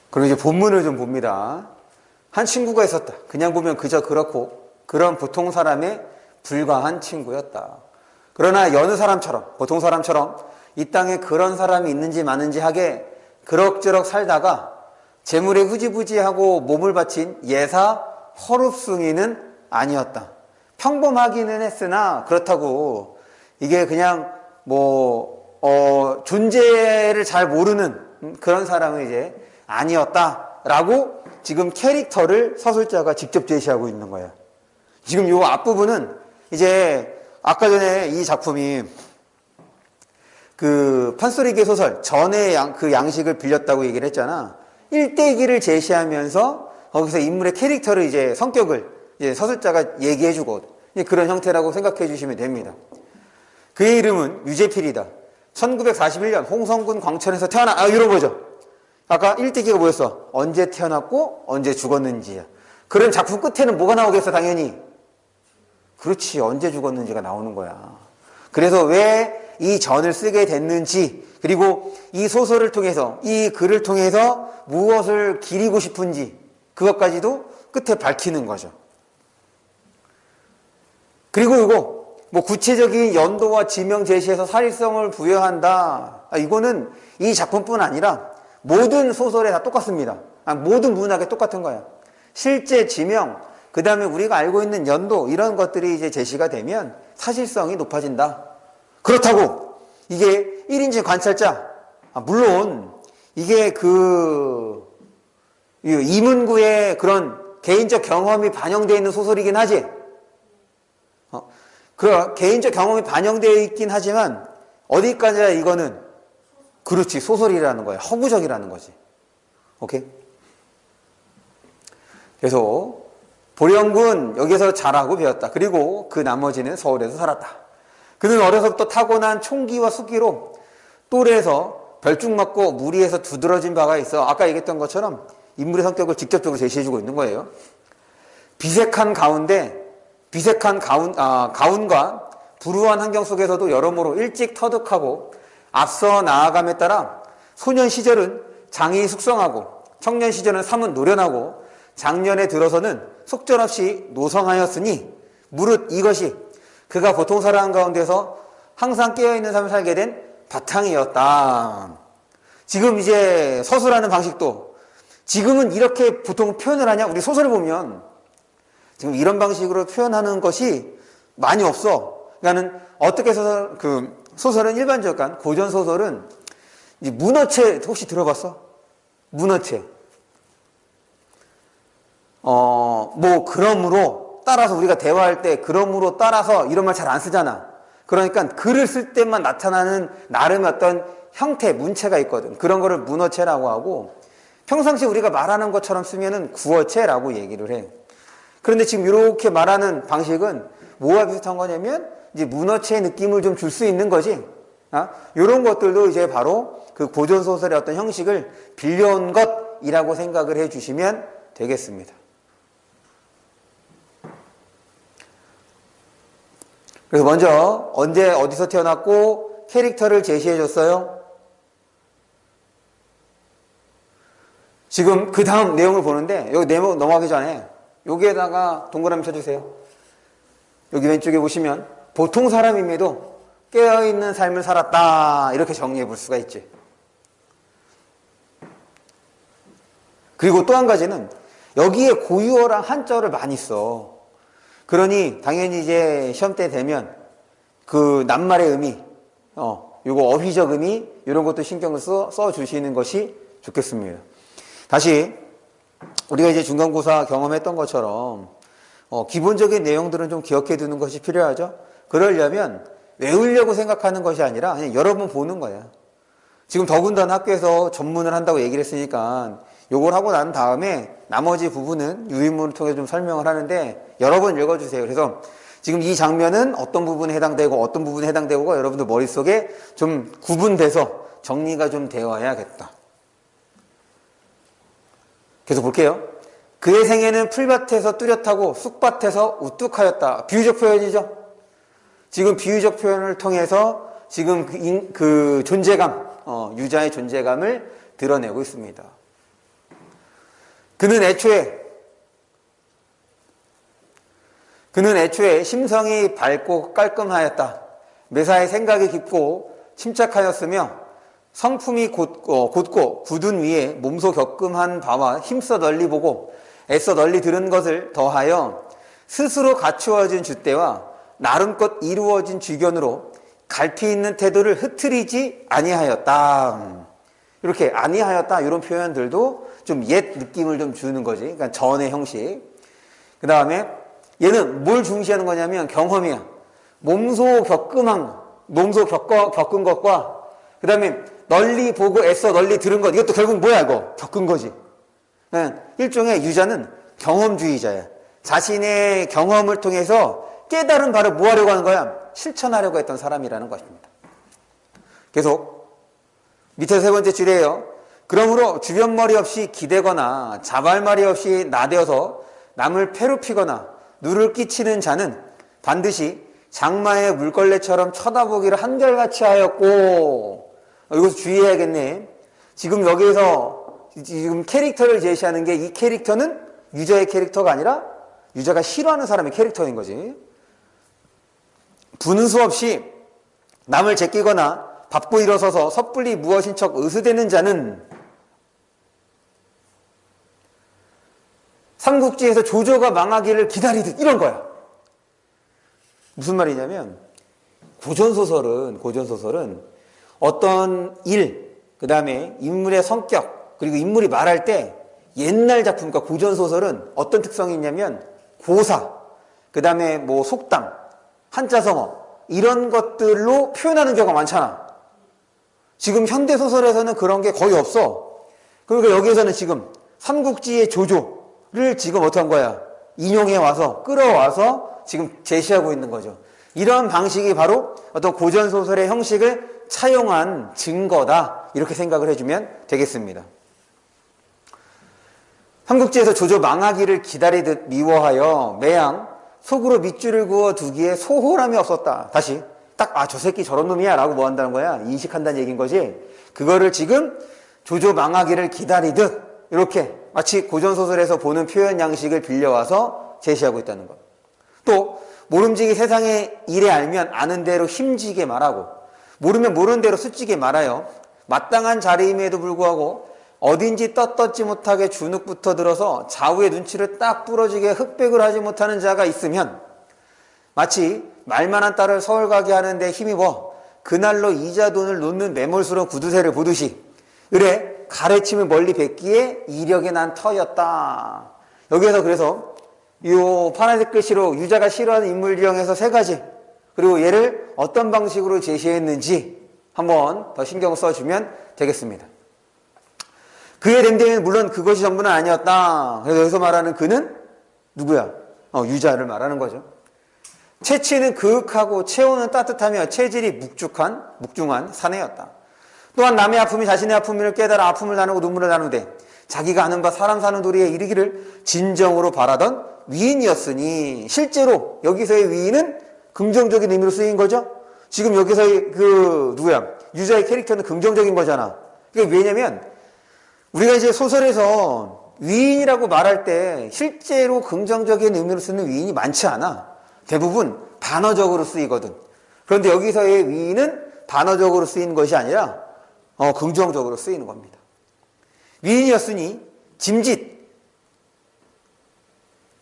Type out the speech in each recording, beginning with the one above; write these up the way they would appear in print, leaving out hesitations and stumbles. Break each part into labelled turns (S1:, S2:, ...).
S1: 그럼 이제 본문을 좀 봅니다. 한 친구가 있었다. 그냥 보면 그저 그렇고 그런 보통 사람에 불과한 친구였다. 그러나 여느 사람처럼, 보통 사람처럼 이 땅에 그런 사람이 있는지 마는지 하게 그럭저럭 살다가 재물에 후지부지하고 몸을 바친 예사 허룹숭이는 아니었다. 평범하기는 했으나 그렇다고 이게 그냥 존재를 잘 모르는 그런 사람은 이제 아니었다라고 지금 캐릭터를 서술자가 직접 제시하고 있는 거예요. 지금 이 앞부분은 이제 아까 전에 이 작품이 그 판소리계 소설 전의 그 양식을 빌렸다고 얘기를 했잖아. 일대기를 제시하면서 거기서 인물의 캐릭터를 이제 성격을 이제 서술자가 얘기해주고 그런 형태라고 생각해 주시면 됩니다. 그의 이름은 유재필이다. 1941년 홍성군 광천에서 이런 거죠. 아까 일대기가 뭐였어? 언제 태어났고 언제 죽었는지야. 그런 작품 끝에는 뭐가 나오겠어? 당연히. 그렇지. 언제 죽었는지가 나오는 거야. 그래서 왜 이 전을 쓰게 됐는지, 그리고 이 소설을 통해서, 이 글을 통해서 무엇을 기리고 싶은지 그것까지도 끝에 밝히는 거죠. 그리고 이거 구체적인 연도와 지명 제시해서 사실성을 부여한다. 이거는 이 작품뿐 아니라 모든 소설에 다 똑같습니다. 모든 문학에 똑같은 거야. 실제 지명, 그 다음에 우리가 알고 있는 연도, 이런 것들이 이제 제시가 되면 사실성이 높아진다. 그렇다고 이게 1인칭 관찰자, 물론 이게 이문구의 그런 개인적 경험이 반영되어 있는 소설이긴 하지. 그 개인적 경험이 반영되어 있긴 하지만 어디까지야 이거는 그렇지 소설이라는 거야. 허구적이라는 거지. 오케이? 그래서 보령군 여기서 자라고 배웠다. 그리고 그 나머지는 서울에서 살았다. 그는 어려서부터 타고난 총기와 수기로 또래에서 별중 맞고 무리에서 두드러진 바가 있어. 아까 얘기했던 것처럼 인물의 성격을 직접적으로 제시해주고 있는 거예요. 비색한 가운과 불우한 환경 속에서도 여러모로 일찍 터득하고 앞서 나아감에 따라 소년 시절은 장이 숙성하고 청년 시절은 삶은 노련하고 장년에 들어서는 속절없이 노성하였으니 무릇 이것이 그가 보통 사람 가운데서 항상 깨어있는 삶을 살게 된 바탕이었다. 지금 이제 서술하는 방식도 지금은 이렇게 보통 표현을 하냐? 우리 소설을 보면 지금 이런 방식으로 표현하는 것이 많이 없어. 그러니까는 어떻게 소설은 일반적인 고전 소설은 문어체 혹시 들어봤어? 문어체. 그러므로 따라서 우리가 대화할 때 그러므로 따라서 이런 말 잘 안 쓰잖아. 그러니까 글을 쓸 때만 나타나는 나름의 어떤 형태, 문체가 있거든. 그런 거를 문어체라고 하고 평상시 우리가 말하는 것처럼 쓰면은 구어체라고 얘기를 해. 그런데 지금 이렇게 말하는 방식은 뭐와 비슷한 거냐면 이제 문어체의 느낌을 좀 줄 수 있는 거지. 이런 것들도 이제 바로 그 고전 소설의 어떤 형식을 빌려온 것이라고 생각을 해 주시면 되겠습니다. 그래서 먼저 언제 어디서 태어났고 캐릭터를 제시해 줬어요. 지금 그 다음 내용을 보는데 여기 내용 넘어가기 전에 여기에다가 동그라미 쳐주세요. 여기 왼쪽에 보시면 보통 사람임에도 깨어있는 삶을 살았다 이렇게 정리해 볼 수가 있지. 그리고 또 한 가지는 여기에 고유어랑 한자어를 많이 써. 그러니 당연히 이제 시험 때 되면 그 낱말의 의미, 요거 어휘적 의미 이런 것도 신경을 써 주시는 것이 좋겠습니다. 다시 우리가 이제 중간고사 경험했던 것처럼 기본적인 내용들은 좀 기억해 두는 것이 필요하죠. 그러려면 외우려고 생각하는 것이 아니라 그냥 여러 번 보는 거야. 지금 더군다나 학교에서 전문을 한다고 얘기를 했으니까 요걸 하고 난 다음에 나머지 부분은 유인물을 통해서 좀 설명을 하는데 여러 번 읽어주세요. 그래서 지금 이 장면은 어떤 부분에 해당되고 어떤 부분에 해당되고가 여러분들 머릿속에 좀 구분돼서 정리가 좀 되어야겠다. 계속 볼게요. 그의 생애는 풀밭에서 뚜렷하고 쑥밭에서 우뚝하였다. 비유적 표현이죠. 지금 비유적 표현을 통해서 지금 그 존재감, 유자의 존재감을 드러내고 있습니다. 그는 애초에 심성이 밝고 깔끔하였다. 매사에 생각이 깊고 침착하였으며 성품이 곧고 굳은 위에 몸소 겪음한 바와 힘써 널리 보고 애써 널리 들은 것을 더하여 스스로 갖추어진 줏대와 나름껏 이루어진 주견으로 갈피 있는 태도를 흐트리지 아니하였다. 이렇게 아니하였다 이런 표현들도 좀 옛 느낌을 좀 주는 거지. 그러니까 전의 형식. 그 다음에 얘는 뭘 중시하는 거냐면 경험이야. 몸소 겪은 것과 그 다음에 널리 보고 애써 널리 들은 것. 이것도 결국 뭐야 이거? 겪은 거지. 일종의 유자는 경험주의자야. 자신의 경험을 통해서 깨달은 바를 뭐 하려고 하는 거야? 실천하려고 했던 사람이라는 것입니다. 계속 밑에 세 번째 줄이에요. 그러므로 주변머리 없이 기대거나 자발말이 없이 나대어서 남을 괴롭히거나 누를 끼치는 자는 반드시 장마의 물걸레처럼 쳐다보기를 한결같이 하였고, 이것도 주의해야겠네. 지금 여기에서 지금 캐릭터를 제시하는 게 이 캐릭터는 유자의 캐릭터가 아니라 유자가 싫어하는 사람의 캐릭터인 거지. 부는 수 없이 남을 제끼거나 바쁘 일어서서 섣불리 무엇인 척 으스대는 자는 삼국지에서 조조가 망하기를 기다리듯 이런 거야. 무슨 말이냐면 고전소설은 어떤 일, 그 다음에 인물의 성격, 그리고 인물이 말할 때 옛날 작품, 그러니까 고전소설은 어떤 특성이 있냐면 고사, 그 다음에 뭐 속담, 한자성어 이런 것들로 표현하는 경우가 많잖아. 지금 현대소설에서는 그런 게 거의 없어. 그러니까 여기에서는 지금 삼국지의 조조를 지금 어떻게 한 거야? 인용해 와서 끌어와서 지금 제시하고 있는 거죠. 이런 방식이 바로 어떤 고전소설의 형식을 차용한 증거다. 이렇게 생각을 해주면 되겠습니다. 삼국지에서 조조 망하기를 기다리듯 미워하여 매양 속으로 밑줄을 그어 두기에 소홀함이 없었다. 다시 딱 저 새끼 저런 놈이야 라고 뭐 한다는 거야? 인식한다는 얘기인 거지. 그거를 지금 조조 망하기를 기다리듯 이렇게 마치 고전소설에서 보는 표현 양식을 빌려와서 제시하고 있다는 것. 또 모름지기 세상의 일에 알면 아는 대로 힘지게 말하고 모르면 모르는 대로 수치게 말하여 마땅한 자리임에도 불구하고 어딘지 떳떳지 못하게 주눅부터 들어서 좌우의 눈치를 딱 부러지게 흑백을 하지 못하는 자가 있으면 마치 말만한 딸을 서울 가게 하는데 힘입어 그날로 이자 돈을 놓는 매몰스러운 구두쇠를 보듯이 으레 가래침을 멀리 뱉기에 이력이 난 터였다. 여기에서 그래서 이 파란색 글씨로 유자가 싫어하는 인물 지형에서 세 가지, 그리고 얘를 어떤 방식으로 제시했는지 한번 더 신경 써주면 되겠습니다. 그의 댐댐이는 물론 그것이 전부는 아니었다. 그래서 여기서 말하는 그는 누구야? 유자를 말하는 거죠. 체치는 그윽하고 체온은 따뜻하며 체질이 묵중한 사내였다. 또한 남의 아픔이 자신의 아픔을 깨달아 아픔을 나누고 눈물을 나누되 자기가 아는 바 사람 사는 도리에 이르기를 진정으로 바라던 위인이었으니, 실제로 여기서의 위인은 긍정적인 의미로 쓰인 거죠. 지금 여기서의 유자의 캐릭터는 긍정적인 거잖아. 그게 왜냐면 우리가 이제 소설에서 위인이라고 말할 때 실제로 긍정적인 의미로 쓰는 위인이 많지 않아. 대부분 반어적으로 쓰이거든. 그런데 여기서의 위인은 반어적으로 쓰이는 것이 아니라 긍정적으로 쓰이는 겁니다. 위인이었으니 짐짓,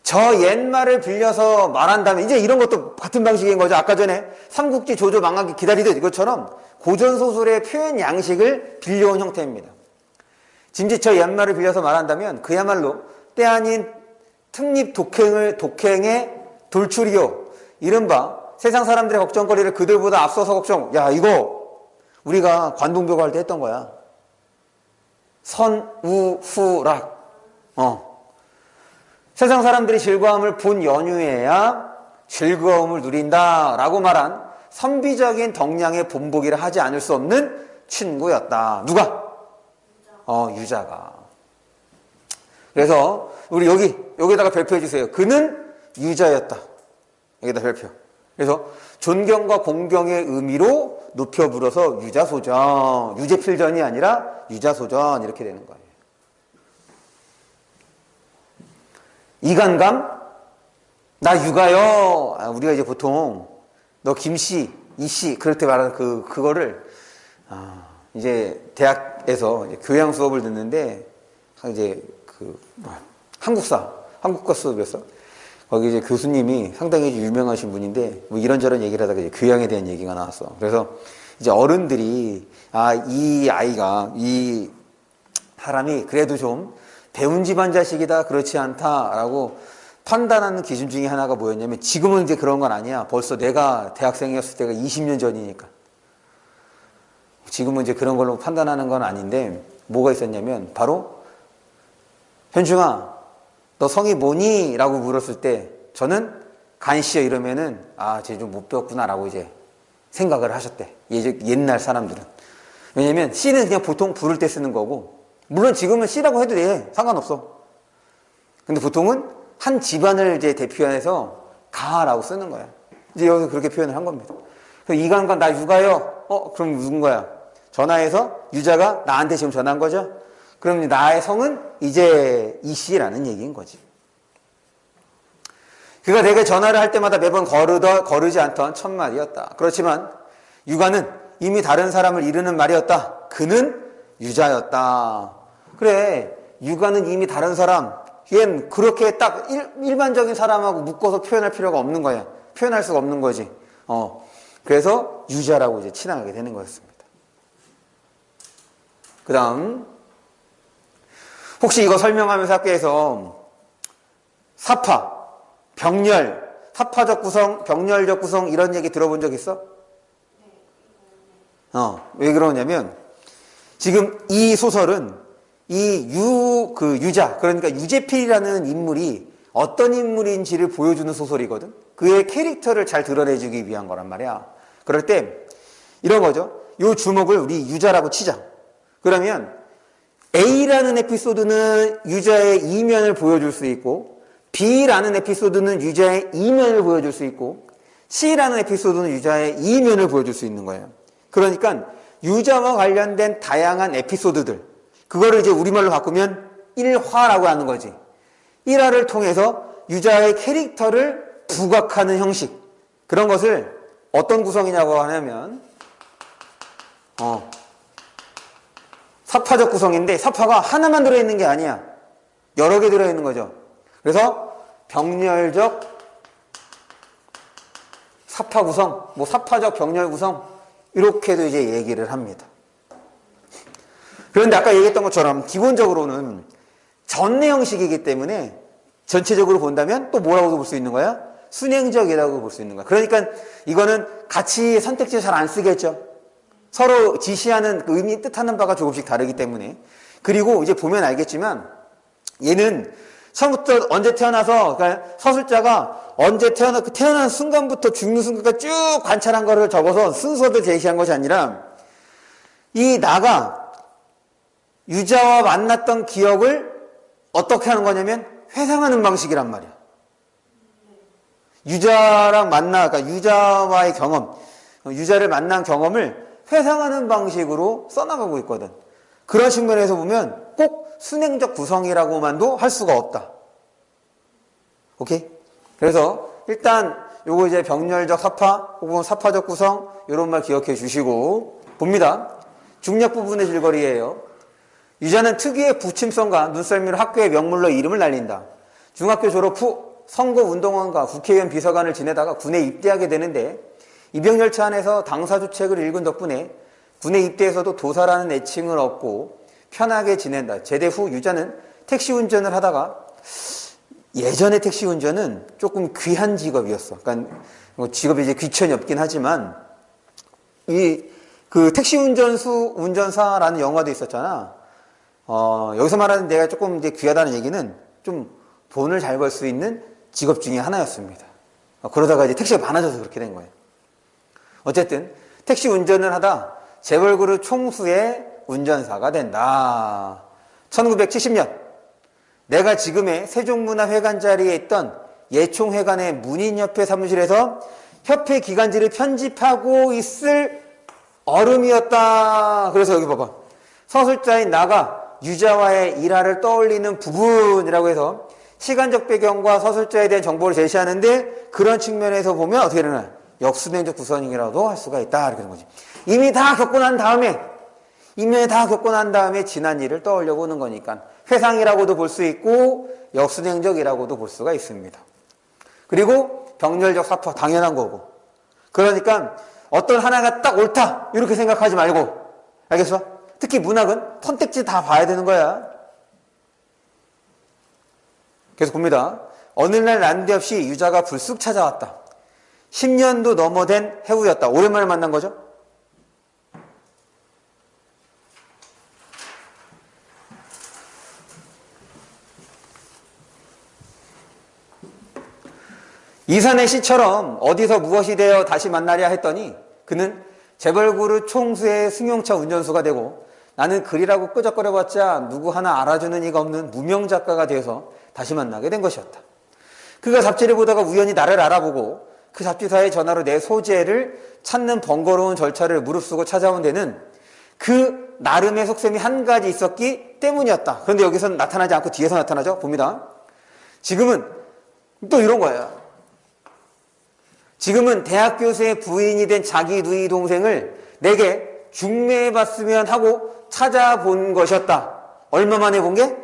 S1: 저 옛말을 빌려서 말한다면 이제 이런 것도 같은 방식인 거죠. 아까 전에 삼국지 조조 망하기 기다리듯 이것처럼 고전소설의 표현 양식을 빌려온 형태입니다. 짐짓 저 옛말을 빌려서 말한다면 그야말로 때 아닌 특립 독행의 돌출이요, 이른바 세상 사람들의 걱정거리를 그들보다 앞서서 걱정. 야, 이거 우리가 관동벽 할 때 했던 거야. 선우후락. 세상 사람들이 즐거움을 본 연휴에야 즐거움을 누린다라고 말한 선비적인 덕량의 본보기를 하지 않을 수 없는 친구였다. 누가? 유자가. 그래서 우리 여기다가 별표해 주세요. 그는 유자였다. 여기다 별표. 그래서 존경과 공경의 의미로 높여 불어서 유자소전, 유제필전이 아니라 유자소전 이렇게 되는 거예요. 이간감? 나 육아요. 우리가 이제 보통 너 김씨, 이씨 그럴 때 말하는 그거를 이제 대학에서 이제 교양 수업을 듣는데 이제 한국과 수업이었어. 거기 이제 교수님이 상당히 유명하신 분인데 뭐 이런저런 얘기를 하다가 이제 교양에 대한 얘기가 나왔어. 그래서 이제 어른들이 이 아이가 이 사람이 그래도 좀 배운 집안 자식이다 그렇지 않다라고 판단하는 기준 중에 하나가 뭐였냐면 지금은 이제 그런 건 아니야. 벌써 내가 대학생이었을 때가 20년 전이니까. 지금은 이제 그런 걸로 판단하는 건 아닌데 뭐가 있었냐면 바로 현중아 너 성이 뭐니? 라고 물었을 때 저는 간씨여 이러면은 쟤 좀 못 배웠구나 라고 이제 생각을 하셨대. 옛날 사람들은. 왜냐면 씨는 그냥 보통 부를 때 쓰는 거고 물론 지금은 씨라고 해도 돼. 상관없어. 근데 보통은 한 집안을 이제 대표해서 가라고 쓰는 거야. 이제 여기서 그렇게 표현을 한 겁니다. 그래서 이간관 나 육아요. 그럼 누군 거야? 전화해서 유자가 나한테 지금 전화한 거죠? 그럼 나의 성은 이제 이씨라는 얘기인 거지. 그가 내게 전화를 할 때마다 매번 거르지 않던 첫마디였다. 그렇지만 유가는 이미 다른 사람을 이르는 말이었다. 그는 유자였다. 그래, 유가는 이미 다른 사람. 얜 그렇게 딱 일반적인 사람하고 묶어서 표현할 필요가 없는 거야. 표현할 수가 없는 거지. 그래서 유자라고 이제 칭하게 되는 거였습니다. 그 다음, 혹시 이거 설명하면서 학교에서 사파, 병렬, 사파적 구성, 병렬적 구성 이런 얘기 들어본 적 있어? 왜 그러냐면 지금 이 소설은 이 유자, 그러니까 유재필이라는 인물이 어떤 인물인지를 보여주는 소설이거든. 그의 캐릭터를 잘 드러내주기 위한 거란 말이야. 그럴 때 이런 거죠. 요 주목을 우리 유자라고 치자. 그러면 A라는 에피소드는 유자의 이면을 보여줄 수 있고 B라는 에피소드는 유자의 이면을 보여줄 수 있고 C라는 에피소드는 유자의 이면을 보여줄 수 있는 거예요. 그러니까 유자와 관련된 다양한 에피소드들 그거를 이제 우리말로 바꾸면 1화라고 하는 거지. 1화를 통해서 유자의 캐릭터를 부각하는 형식 그런 것을 어떤 구성이냐고 하냐면 사파적 구성인데 사파가 하나만 들어있는 게 아니야. 여러 개 들어있는 거죠. 그래서 병렬적 사파 구성, 뭐 사파적 병렬 구성 이렇게도 이제 얘기를 합니다. 그런데 아까 얘기했던 것처럼 기본적으로는 전내 형식이기 때문에 전체적으로 본다면 또 뭐라고 볼 수 있는 거야? 순행적이라고 볼 수 있는 거야. 그러니까 이거는 같이 선택지 잘 안 쓰겠죠. 서로 지시하는 의미 뜻하는 바가 조금씩 다르기 때문에. 그리고 이제 보면 알겠지만 얘는 처음부터 언제 태어나서 그러니까 서술자가 언제 태어난 순간부터 죽는 순간까지 쭉 관찰한 거를 적어서 순서를 제시한 것이 아니라 이 나가 유자와 만났던 기억을 어떻게 하는 거냐면 회상하는 방식이란 말이야. 그러니까 유자와의 경험, 유자를 만난 경험을 회상하는 방식으로 써나가고 있거든. 그런 측면에서 보면 꼭 순행적 구성이라고만도 할 수가 없다. 오케이? 그래서 일단 요거 이제 병렬적 사파 혹은 사파적 구성 이런 말 기억해 주시고 봅니다. 중력 부분의 줄거리예요. 유자는 특유의 부침성과 눈썰미로 학교의 명물로 이름을 날린다. 중학교 졸업 후 선거운동원과 국회의원 비서관을 지내다가 군에 입대하게 되는데 입영열차 안에서 당사주책을 읽은 덕분에 군에 입대해서도 도사라는 애칭을 얻고 편하게 지낸다. 제대 후 유자는 택시 운전을 하다가 예전에 택시 운전은 조금 귀한 직업이었어. 그러니까 직업이 이제 귀천이 없긴 하지만 그 택시 운전사라는 영화도 있었잖아. 여기서 말하는 내가 조금 이제 귀하다는 얘기는 좀 돈을 잘 벌 수 있는 직업 중에 하나였습니다. 그러다가 이제 택시가 많아져서 그렇게 된 거예요. 어쨌든 택시 운전을 하다 재벌그룹 총수의 운전사가 된다. 1970년 내가 지금의 세종문화회관 자리에 있던 예총회관의 문인협회 사무실에서 협회 기간지를 편집하고 있을 얼음이었다. 그래서 여기 봐봐. 서술자인 나가 유자와의 일화를 떠올리는 부분이라고 해서 시간적 배경과 서술자에 대한 정보를 제시하는데 그런 측면에서 보면 어떻게 되나 역수den적 구성이라도 할 수가 있다 이렇게 되는 거지. 이미 다 겪고 난 다음에 지난 일을 떠올려 보는 거니까 회상이라고도 볼 수 있고 역수den적이라고도 볼 수가 있습니다. 그리고 병렬적 사투와 당연한 거고. 그러니까 어떤 하나가 딱 옳다 이렇게 생각하지 말고, 알겠어? 특히 문학은 선택지 다 봐야 되는 거야. 계속 봅니다. 어느 날 난데없이 유자가 불쑥 찾아왔다. 10년도 넘어 된 해우였다. 오랜만에 만난 거죠? 이산의 시처럼 어디서 무엇이 되어 다시 만나랴 했더니 그는 재벌그룹 총수의 승용차 운전수가 되고 나는 글이라고 끄적거려봤자 누구 하나 알아주는 이가 없는 무명 작가가 되어서 다시 만나게 된 것이었다. 그가 잡지를 보다가 우연히 나를 알아보고 그 잡지사의 전화로 내 소재를 찾는 번거로운 절차를 무릅쓰고 찾아온 데는 그 나름의 속셈이 한 가지 있었기 때문이었다. 그런데 여기서는 나타나지 않고 뒤에서 나타나죠? 봅니다. 지금은 또 이런 거예요. 지금은 대학 교수의 부인이 된 자기 누이 동생을 내게 중매해봤으면 하고 찾아본 것이었다. 얼마 만에 본 게?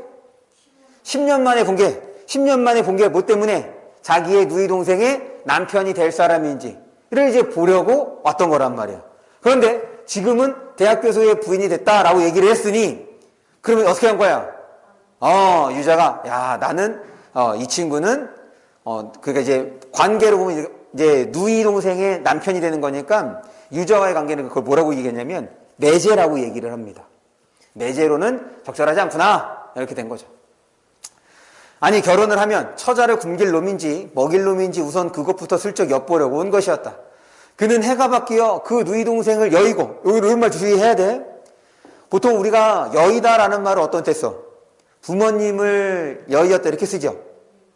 S1: 10년 만에 본 게. 10년 만에 본 게 뭐 때문에? 자기의 누이 동생의 남편이 될 사람인지를 이제 보려고 왔던 거란 말이야. 그런데 지금은 대학 교수의 부인이 됐다라고 얘기를 했으니 그러면 어떻게 한 거야? 유자가 야 나는 이 친구는 그러니까 이제 관계로 보면 이제 누이 동생의 남편이 되는 거니까 유자와의 관계는 그걸 뭐라고 얘기했냐면 매제라고 얘기를 합니다. 매제로는 적절하지 않구나 이렇게 된 거죠. 아니 결혼을 하면 처자를 굶길 놈인지 먹일 놈인지 우선 그것부터 슬쩍 엿보려고 온 것이었다. 그는 해가 바뀌어 그 누이 동생을 여의고, 여기 이런 말 주의해야 돼. 보통 우리가 여의다라는 말을 어떤 때 써? 부모님을 여의었다 이렇게 쓰죠.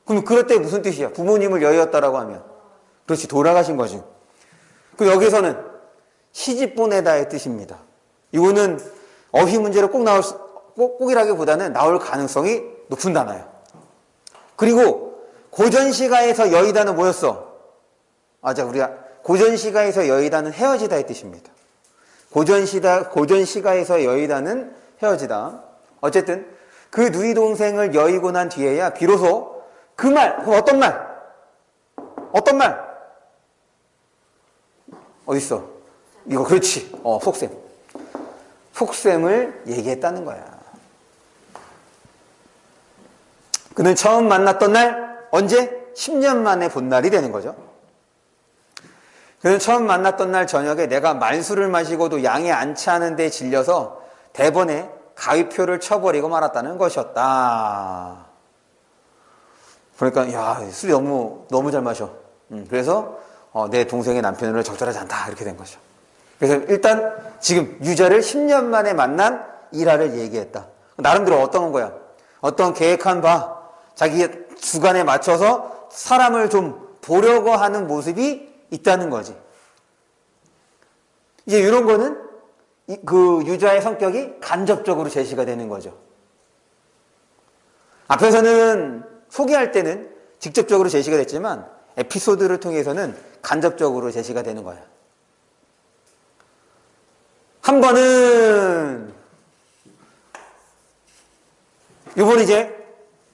S1: 그럼 그럴 때 무슨 뜻이야? 부모님을 여의었다라고 하면 그렇지, 돌아가신 거지. 그 여기서는 시집 보내다의 뜻입니다. 이거는 어휘 문제로 꼭이라기보다는 나올 가능성이 높은 단어예요. 그리고 고전시가에서 여의다는 뭐였어? 우리가 고전시가에서 여의다는 헤어지다의 뜻입니다. 고전시가에서 여의다는 헤어지다. 어쨌든 그 누이 동생을 여의고 난 뒤에야 비로소 그 말, 그럼 어떤 말? 어떤 말? 어딨어? 이거 그렇지. 속셈. 속셈을 얘기했다는 거야. 그는 처음 만났던 날, 언제? 10년 만에 본 날이 되는 거죠. 그는 처음 만났던 날 저녁에 내가 말술을 마시고도 양이 안 차는데 질려서 대번에 가위표를 쳐버리고 말았다는 것이었다. 그러니까 야, 술이 너무 잘 마셔. 그래서 내 동생의 남편으로 적절하지 않다 이렇게 된 거죠. 그래서 일단 지금 유자를 10년 만에 만난 일화를 얘기했다. 나름대로 어떤 거야? 어떤 계획한 바 자기의 주관에 맞춰서 사람을 좀 보려고 하는 모습이 있다는 거지. 이제 이런 거는 그 유자의 성격이 간접적으로 제시가 되는 거죠. 앞에서는 소개할 때는 직접적으로 제시가 됐지만 에피소드를 통해서는 간접적으로 제시가 되는 거야. 한 번은 이번 이제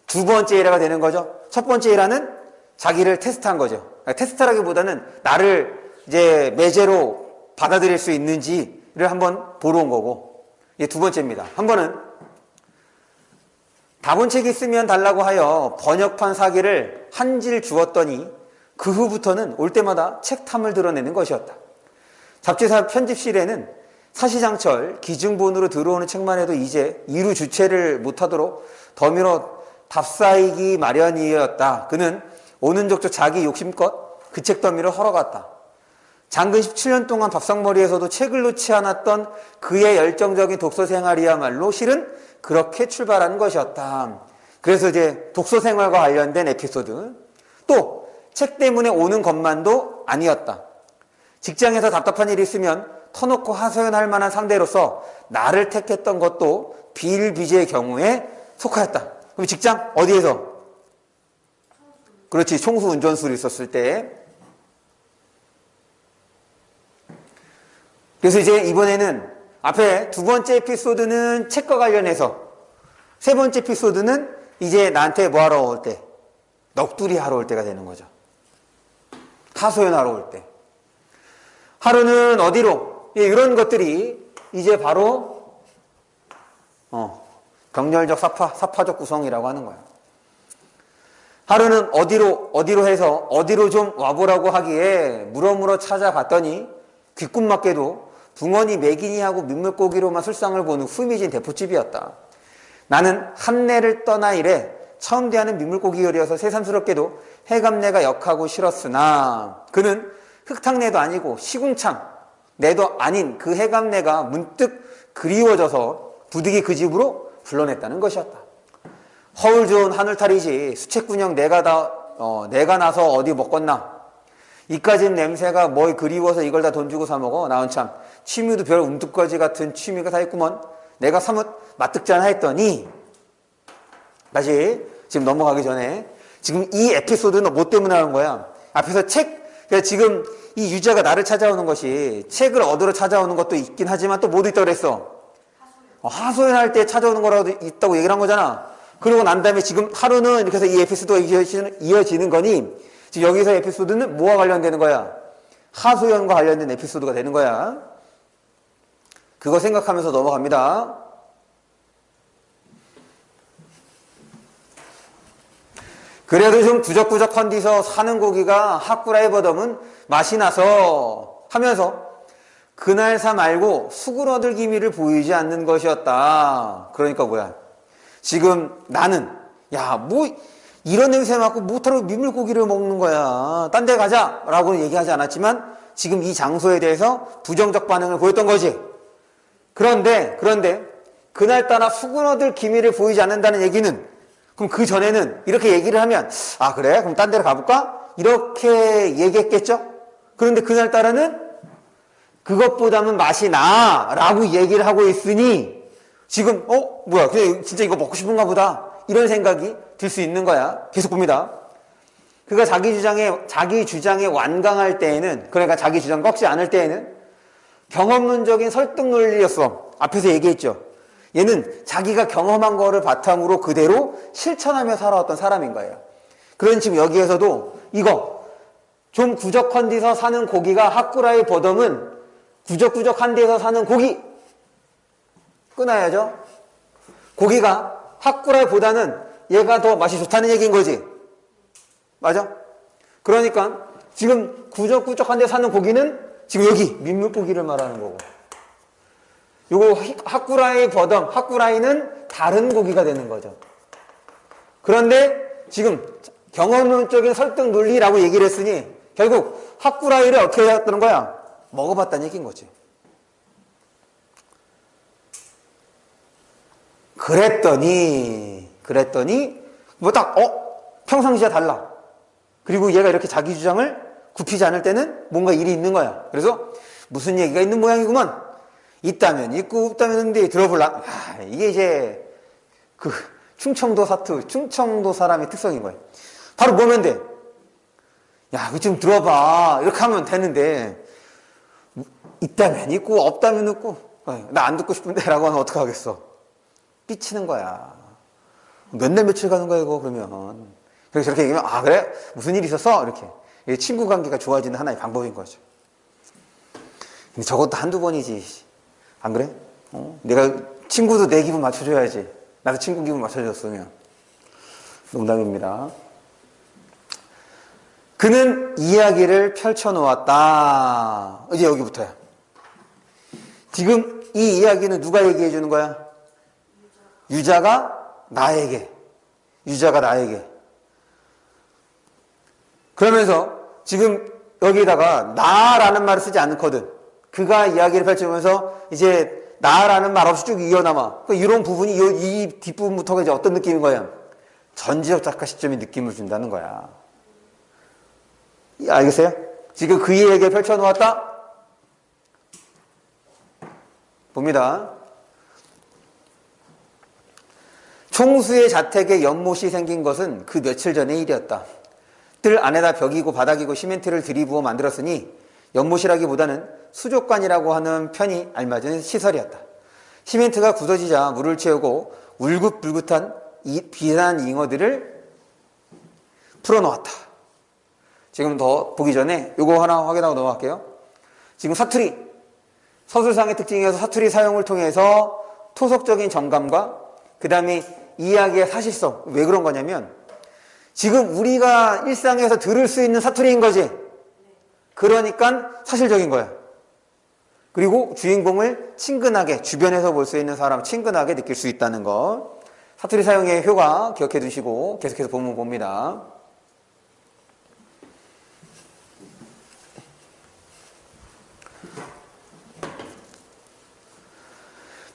S1: 두 번째 일화가 되는 거죠. 첫 번째 일화는 자기를 테스트한 거죠. 테스트라기보다는 나를 이제 매제로 받아들일 수 있는지를 한번 보러 온 거고, 이게 두 번째입니다. 한 번은 다본책이 쓰면 달라고 하여 번역판 사기를 한질 주었더니 그 후부터는 올 때마다 책탐을 드러내는 것이었다. 잡지사 편집실에는 사시장철 기증본으로 들어오는 책만 해도 이제 이루 주체를 못하도록 덤으로 답사이기 마련이었다. 그는 오는 족족 자기 욕심껏 그 책 더미를 헐어갔다. 장근 17년 동안 밥상머리에서도 책을 놓지 않았던 그의 열정적인 독서 생활이야말로 실은 그렇게 출발한 것이었다. 그래서 이제 독서 생활과 관련된 에피소드. 또 책 때문에 오는 것만도 아니었다. 직장에서 답답한 일이 있으면 터놓고 하소연할 만한 상대로서 나를 택했던 것도 비일비재의 경우에 속하였다. 그럼 직장 어디에서? 그렇지. 총수 운전수로 있었을 때. 그래서 이제 이번에는 앞에 두 번째 에피소드는 책과 관련해서, 세 번째 에피소드는 이제 나한테 뭐 하러 올 때? 넋두리 하러 올 때가 되는 거죠. 하소연하러 올 때. 하루는 어디로? 예, 이런 것들이 이제 바로 병렬적 사파적 구성이라고 하는 거야. 하루는 어디로 해서 어디로 좀 와보라고 하기에 물어물어 찾아갔더니 귀꿈맞게도 붕어니 매기니하고 민물고기로만 술상을 보는 후미진 대포집이었다. 나는 한내를 떠나 이래 처음 대하는 민물고기 요리여서 새삼스럽게도 해감내가 역하고 싫었으나 그는 흙탕내도 아니고 시궁창 내도 아닌 그 해감내가 문득 그리워져서 부득이 그 집으로 불러냈다는 것이었다. 허울 좋은 하늘탈이지 수채꾼형 내가 나서 어디 먹겠나. 이까진 냄새가 뭐 그리워서 이걸 다 돈 주고 사 먹어. 나은 참 취미도 별 움뚝거지 같은 취미가 다 있구먼. 내가 사뭇 마뜩잖아 했더니 다시 지금 넘어가기 전에 지금 이 에피소드는 뭐 때문에 하는 거야? 앞에서 그러니까 지금 이 유자가 나를 찾아오는 것이 책을 얻으러 찾아오는 것도 있긴 하지만 또 뭐도 있다고 그랬어? 하소연할 때 찾아오는 거라도 있다고 얘기를 한 거잖아. 그러고 난 다음에 지금 하루는 이렇게 해서 이 에피소드가 이어지는 거니 지금 여기서 에피소드는 뭐와 관련되는 거야? 하소연과 관련된 에피소드가 되는 거야. 그거 생각하면서 넘어갑니다. 그래도 좀 구적구적한 데서 사는 고기가 하꾸라의 버덤은 맛이 나서 하면서 그날 사 말고 수그러들 기미를 보이지 않는 것이었다. 그러니까 뭐야? 지금 나는 뭐 이런 냄새 맡고 못하러 민물고기를 먹는 거야. 딴 데 가자 라고는 얘기하지 않았지만 지금 이 장소에 대해서 부정적 반응을 보였던 거지. 그런데 그날따라 수그러들 기미를 보이지 않는다는 얘기는 그럼 그 전에는 이렇게 얘기를 하면 그래? 그럼 딴 데로 가볼까? 이렇게 얘기했겠죠? 그런데 그날따라는 그것보다는 맛이 나 라고 얘기를 하고 있으니 지금 뭐야 그냥 진짜 이거 먹고 싶은가 보다 이런 생각이 들 수 있는 거야. 계속 봅니다. 그가 자기 주장에 완강할 때에는 그러니까 자기 주장 꺾지 않을 때에는 경험론적인 설득 논리였어. 앞에서 얘기했죠. 얘는 자기가 경험한 거를 바탕으로 그대로 실천하며 살아왔던 사람인 거예요. 그런 지금 여기에서도 이거 좀 구적한 데서 사는 고기가 하꾸라의 버덤은 구적한 데서 사는 고기 끊어야죠. 고기가 하꾸라보다는 얘가 더 맛이 좋다는 얘기인 거지. 맞아? 그러니까 지금 구적한 데 사는 고기는 지금 여기 민물고기를 말하는 거고 요거 하꾸라의 버덤, 하꾸라이는 다른 고기가 되는 거죠. 그런데 지금 경험론적인 설득 논리라고 얘기를 했으니 결국 하꾸라이를 어떻게 해왔다는 거야? 먹어봤다는 얘기인 거지. 그랬더니 뭐 딱 평상시와 달라. 그리고 얘가 이렇게 자기 주장을 굽히지 않을 때는 뭔가 일이 있는 거야. 그래서 무슨 얘기가 있는 모양이구만. 있다면 있고 없다면 있는데 들어볼라. 이게 이제 그 충청도 사람의 특성인 거예요. 바로 뭐면 돼? 이거 좀 들어봐. 이렇게 하면 되는데 있다면 있고 없다면 없고 나 안 듣고 싶은데 라고 하면 어떡하겠어. 삐치는 거야. 몇 날 며칠 가는 거야 이거 그러면. 그래서 저렇게 얘기하면 그래? 무슨 일 있었어? 이렇게. 이게 친구 관계가 좋아지는 하나의 방법인 거죠. 근데 저것도 한두 번이지. 안 그래? 내가 친구도 내 기분 맞춰줘야지. 나도 친구 기분 맞춰줬으면. 농담입니다. 그는 이야기를 펼쳐놓았다. 이제 여기부터야. 지금 이 이야기는 누가 얘기해 주는 거야? 유자가 나에게. 그러면서 지금 여기다가 나라는 말을 쓰지 않거든. 그가 이야기를 펼치면서 이제 나라는 말 없이 쭉 이어나와. 이런 부분이 이 뒷부분부터가 이제 어떤 느낌인 거야? 전지적 작가 시점이 느낌을 준다는 거야. 알겠어요? 지금 그 이야기를 펼쳐놓았다. 봅니다. 총수의 자택에 연못이 생긴 것은 그 며칠 전의 일이었다. 뜰 안에다 벽이고 바닥이고 시멘트를 들이부어 만들었으니 연못이라기보다는 수족관이라고 하는 편이 알맞은 시설이었다. 시멘트가 굳어지자 물을 채우고 울긋불긋한 비단 잉어들을 풀어놓았다. 지금 더 보기 전에 이거 하나 확인하고 넘어갈게요. 지금 사투리, 서술상의 특징에서 사투리 사용을 통해서 토속적인 정감과 그 다음에 이야기의 사실성, 왜 그런 거냐면 지금 우리가 일상에서 들을 수 있는 사투리인 거지. 그러니까 사실적인 거야. 그리고 주인공을 친근하게, 주변에서 볼 수 있는 사람 친근하게 느낄 수 있다는 거. 사투리 사용의 효과 기억해 두시고 계속해서 본문 봅니다.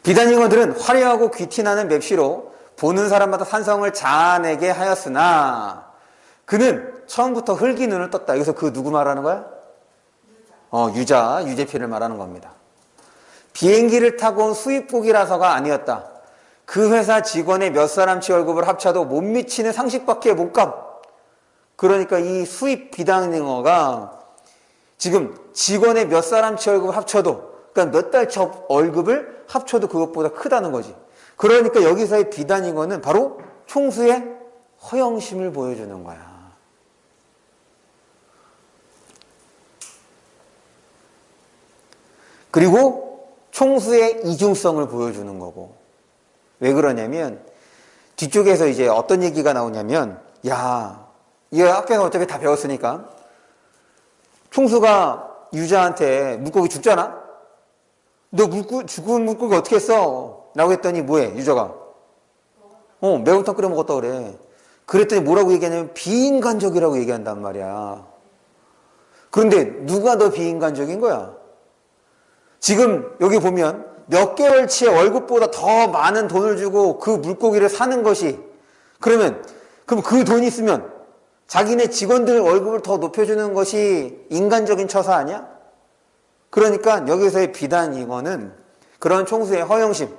S1: 비단잉어들은 화려하고 귀티나는 맵시로 보는 사람마다 산성을 자아내게 하였으나 그는 처음부터 흙이 눈을 떴다. 여기서 그 누구 말하는 거야? 유재필을 말하는 겁니다. 비행기를 타고 온 수입국이라서가 아니었다. 그 회사 직원의 몇 사람치 월급을 합쳐도 못 미치는 상식밖에 못 값. 그러니까 이 수입 비단잉어가 지금 직원의 몇 사람치 월급을 합쳐도, 그러니까 몇 달치 월급을 합쳐도 그것보다 크다는 거지. 그러니까 여기서의 비단잉어는 바로 총수의 허영심을 보여주는 거야. 그리고 총수의 이중성을 보여주는 거고. 왜 그러냐면 뒤쪽에서 이제 어떤 얘기가 나오냐면, 야, 이거 학교에서 어차피 다 배웠으니까 총수가 유자한테 물고기 죽잖아? 너 죽은 물고기 어떻게 했어? 라고 했더니 뭐해, 유자가? 매운탕 끓여 먹었다 그래. 그랬더니 뭐라고 얘기하냐면 비인간적이라고 얘기한단 말이야. 그런데 누가 더 비인간적인 거야? 지금 여기 보면 몇 개월치의 월급보다 더 많은 돈을 주고 그 물고기를 사는 것이, 그럼 그 돈이 있으면 자기네 직원들 월급을 더 높여주는 것이 인간적인 처사 아니야? 그러니까 여기서의 비단잉어는 그런 총수의 허영심,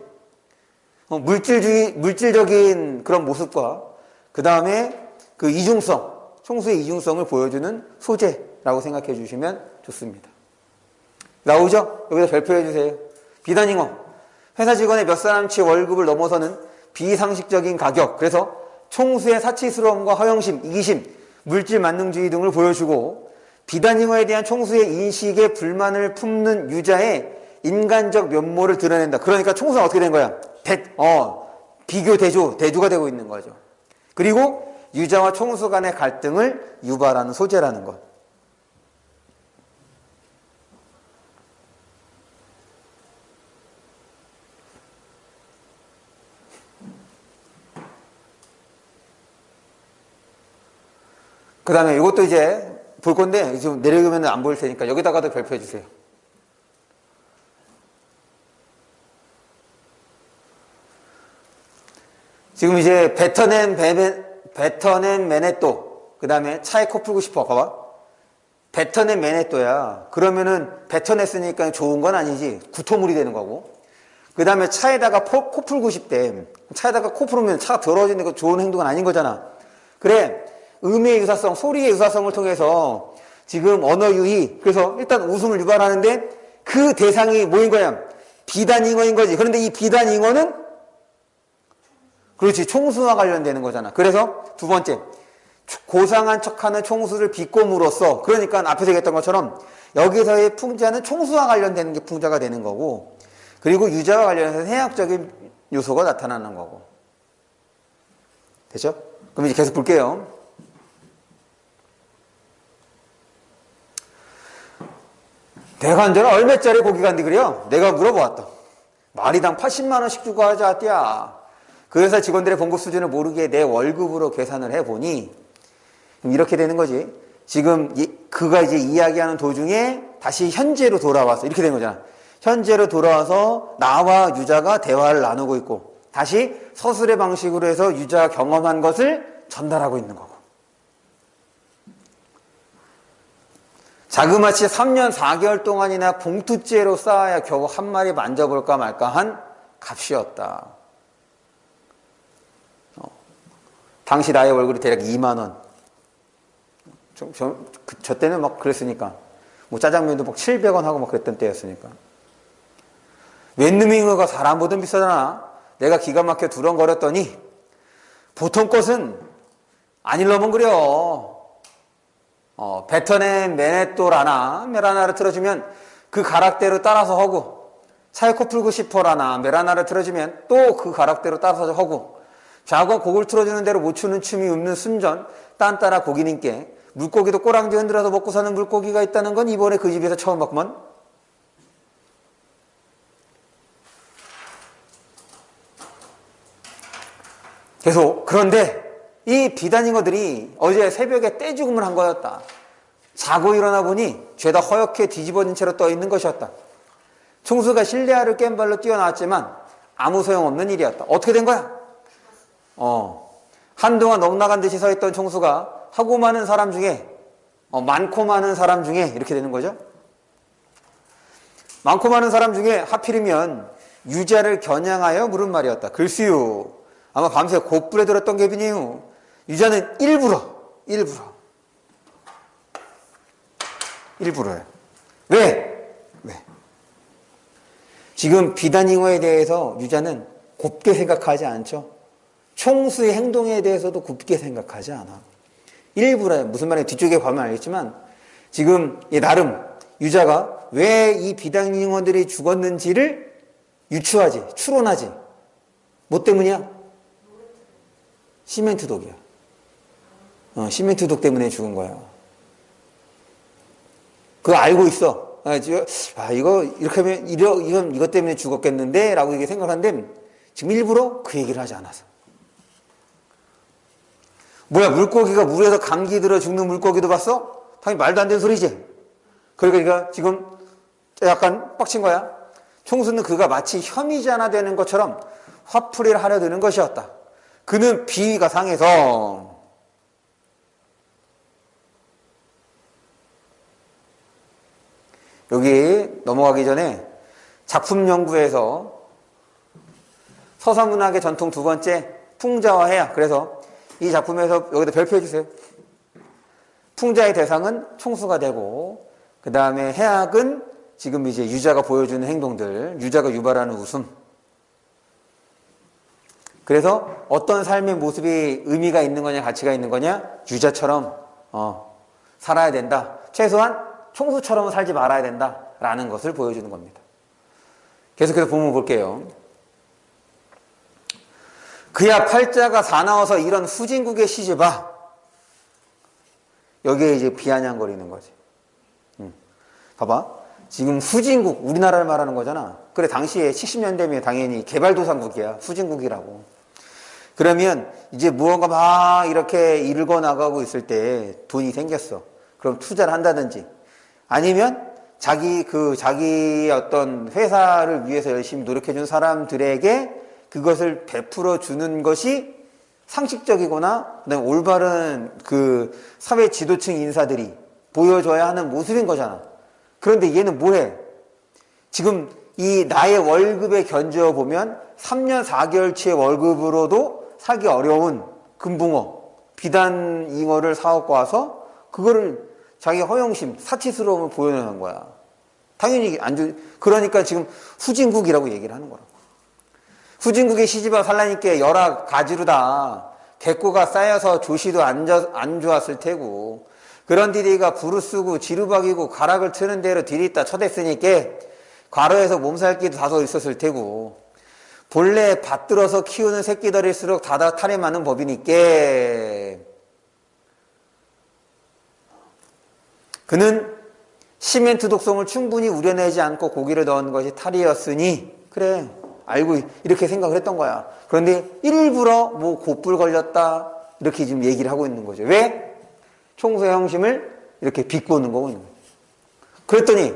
S1: 물질적인 그런 모습과 그 다음에 그 이중성, 총수의 이중성을 보여주는 소재라고 생각해 주시면 좋습니다. 나오죠? 여기다 별표해 주세요. 비단잉어, 회사 직원의 몇 사람치 월급을 넘어서는 비상식적인 가격, 그래서 총수의 사치스러움과 허영심, 이기심, 물질 만능주의 등을 보여주고 비단잉어에 대한 총수의 인식에 불만을 품는 유자의 인간적 면모를 드러낸다. 그러니까 총수는 어떻게 된 거야? 비교, 대조가 되고 있는 거죠. 그리고 유자와 총수 간의 갈등을 유발하는 소재라는 것. 그 다음에 이것도 이제 볼 건데 지금 내려오면 안 보일 테니까 여기다가도 별표해 주세요. 지금 이제 뱉어낸 메네또, 그 다음에 차에 코 풀고 싶어. 봐봐. 뱉어낸 메네또야. 그러면은 뱉어냈으니까 좋은 건 아니지. 구토물이 되는 거고. 그 다음에 차에다가 코 풀고 싶대. 차에다가 코 풀으면 차가 더러워지는 거 좋은 행동은 아닌 거잖아. 그래. 음의 유사성, 소리의 유사성을 통해서 지금 언어 유희, 그래서 일단 웃음을 유발하는데 그 대상이 뭐인 거야? 비단잉어인 거지. 그런데 이 비단잉어는 그렇지, 총수와 관련되는 거잖아. 그래서 두 번째, 고상한 척하는 총수를 비꼼으로써, 그러니까 앞에서 얘기했던 것처럼 여기서의 풍자는 총수와 관련되는 게 풍자가 되는 거고, 그리고 유자와 관련해서 해학적인 요소가 나타나는 거고. 됐죠? 그럼 이제 계속 볼게요. 대관절은 얼마짜리 고기가 한디 그래요? 내가 물어보았다. 마리당 80만 원씩 주고 하자 띠야. 그 회사 직원들의 봉급 수준을 모르게 내 월급으로 계산을 해보니 이렇게 되는 거지. 지금 그가 이제 이야기하는 도중에 다시 현재로 돌아와서 이렇게 된 거잖아. 현재로 돌아와서 나와 유자가 대화를 나누고 있고 다시 서술의 방식으로 해서 유자가 경험한 것을 전달하고 있는 거고. 자그마치 3년 4개월 동안이나 봉투째로 쌓아야 겨우 한 마리 만져볼까 말까 한 값이었다. 당시 나의 월급이 대략 2만 원. 저 때는 막 그랬으니까. 뭐 짜장면도 막 700원 하고 막 그랬던 때였으니까. 웬놈이가 사람보다 비싸잖아. 내가 기가 막혀 두렁거렸더니 보통 것은 안 일러면 그려. 베터넨 메네토라나 메라나를 틀어주면 그 가락대로 따라서 하고, 사이코풀 90%라나 메라나를 틀어주면 또 그 가락대로 따라서 하고, 좌우가 곡을 틀어주는 대로 못 추는 춤이 없는 순전 딴따라 고기님께 물고기도 꼬랑지 흔들어서 먹고 사는 물고기가 있다는 건 이번에 그 집에서 처음 봤구먼. 계속. 그런데 이 비단잉어들이 어제 새벽에 떼죽음을 한 거였다. 자고 일어나 보니 죄다 허옇게 뒤집어진 채로 떠 있는 것이었다. 총수가 실내화를 깬 발로 뛰어나왔지만 아무 소용없는 일이었다. 어떻게 된 거야? 한동안 넋나간 듯이 서 있던 총수가 하고 많은 사람 중에, 많고 많은 사람 중에 이렇게 되는 거죠. 많고 많은 사람 중에 하필이면 유자를 겨냥하여 물은 말이었다. 글쎄요. 아마 밤새 곧불에 들었던 개빈이요. 유자는 일부러요. 왜? 지금 비단잉어에 대해서 유자는 곱게 생각하지 않죠. 총수의 행동에 대해서도 곱게 생각하지 않아. 일부러요. 무슨 말인지 뒤쪽에 가면 알겠지만, 지금 나름 유자가 왜 이 비단잉어들이 죽었는지를 추론하지. 뭐 때문이야? 시멘트 독이야. 시멘트 독 때문에 죽은 거야. 그거 알고 있어. 이거 이렇게 하면 이것 때문에 죽었겠는데 라고 이게 생각하는데 지금 일부러 그 얘기를 하지 않아서. 뭐야, 물고기가 물에서 감기 들어 죽는 물고기도 봤어? 당연히 말도 안 되는 소리지. 그러니까 지금 약간 빡친 거야. 총수는 그가 마치 혐의자나 되는 것처럼 화풀이를 하려 드는 것이었다. 그는 비위가 상해서 여기 넘어가기 전에 작품 연구에서 서사문학의 전통 두 번째 풍자와 해악. 그래서 이 작품에서 여기다 별표해 주세요. 풍자의 대상은 총수가 되고, 그 다음에 해악은 지금 이제 유자가 보여주는 행동들, 유자가 유발하는 웃음. 그래서 어떤 삶의 모습이 의미가 있는 거냐, 가치가 있는 거냐, 유자처럼 살아야 된다. 최소한 총수처럼은 살지 말아야 된다라는 것을 보여주는 겁니다. 계속해서 본문 볼게요. 그야 팔자가 사나워서 이런 후진국에 시집아. 여기에 이제 비아냥거리는 거지. 봐봐. 지금 후진국, 우리나라를 말하는 거잖아. 그래, 당시에 70년대면 당연히 개발도상국이야. 후진국이라고. 그러면 이제 무언가 막 이렇게 일궈 나가고 있을 때 돈이 생겼어. 그럼 투자를 한다든지, 아니면 자기 어떤 회사를 위해서 열심히 노력해준 사람들에게 그것을 베풀어 주는 것이 상식적이거나 그다음에 올바른 그 사회 지도층 인사들이 보여줘야 하는 모습인 거잖아. 그런데 얘는 뭐해? 지금 이 나의 월급에 견주어 보면 3년 4개월치의 월급으로도 사기 어려운 금붕어, 비단잉어를 사갖고 와서 그거를 자기 허영심, 사치스러움을 보여내는 거야. 당연히 그러니까 지금 후진국이라고 얘기를 하는 거라고. 후진국에 시집와 살라니까 여러 가지로다 개꼬가 쌓여서 조시도 안 좋았을 테고, 그런 디디가 부르 쓰고 지루박이고 가락을 트는 대로 디리다 쳐댔으니까 과로에서 몸살기도 다소 있었을 테고, 본래 받들어서 키우는 새끼들일수록 다다 탈에 많은 법이니까 그는 시멘트 독성을 충분히 우려내지 않고 고기를 넣은 것이 탈이었으니, 그래, 알고 이렇게 생각을 했던 거야. 그런데 일부러 뭐 곧불 걸렸다 이렇게 지금 얘기를 하고 있는 거죠. 왜? 총수의 형심을 이렇게 비꼬는 거고 있는 거예요. 그랬더니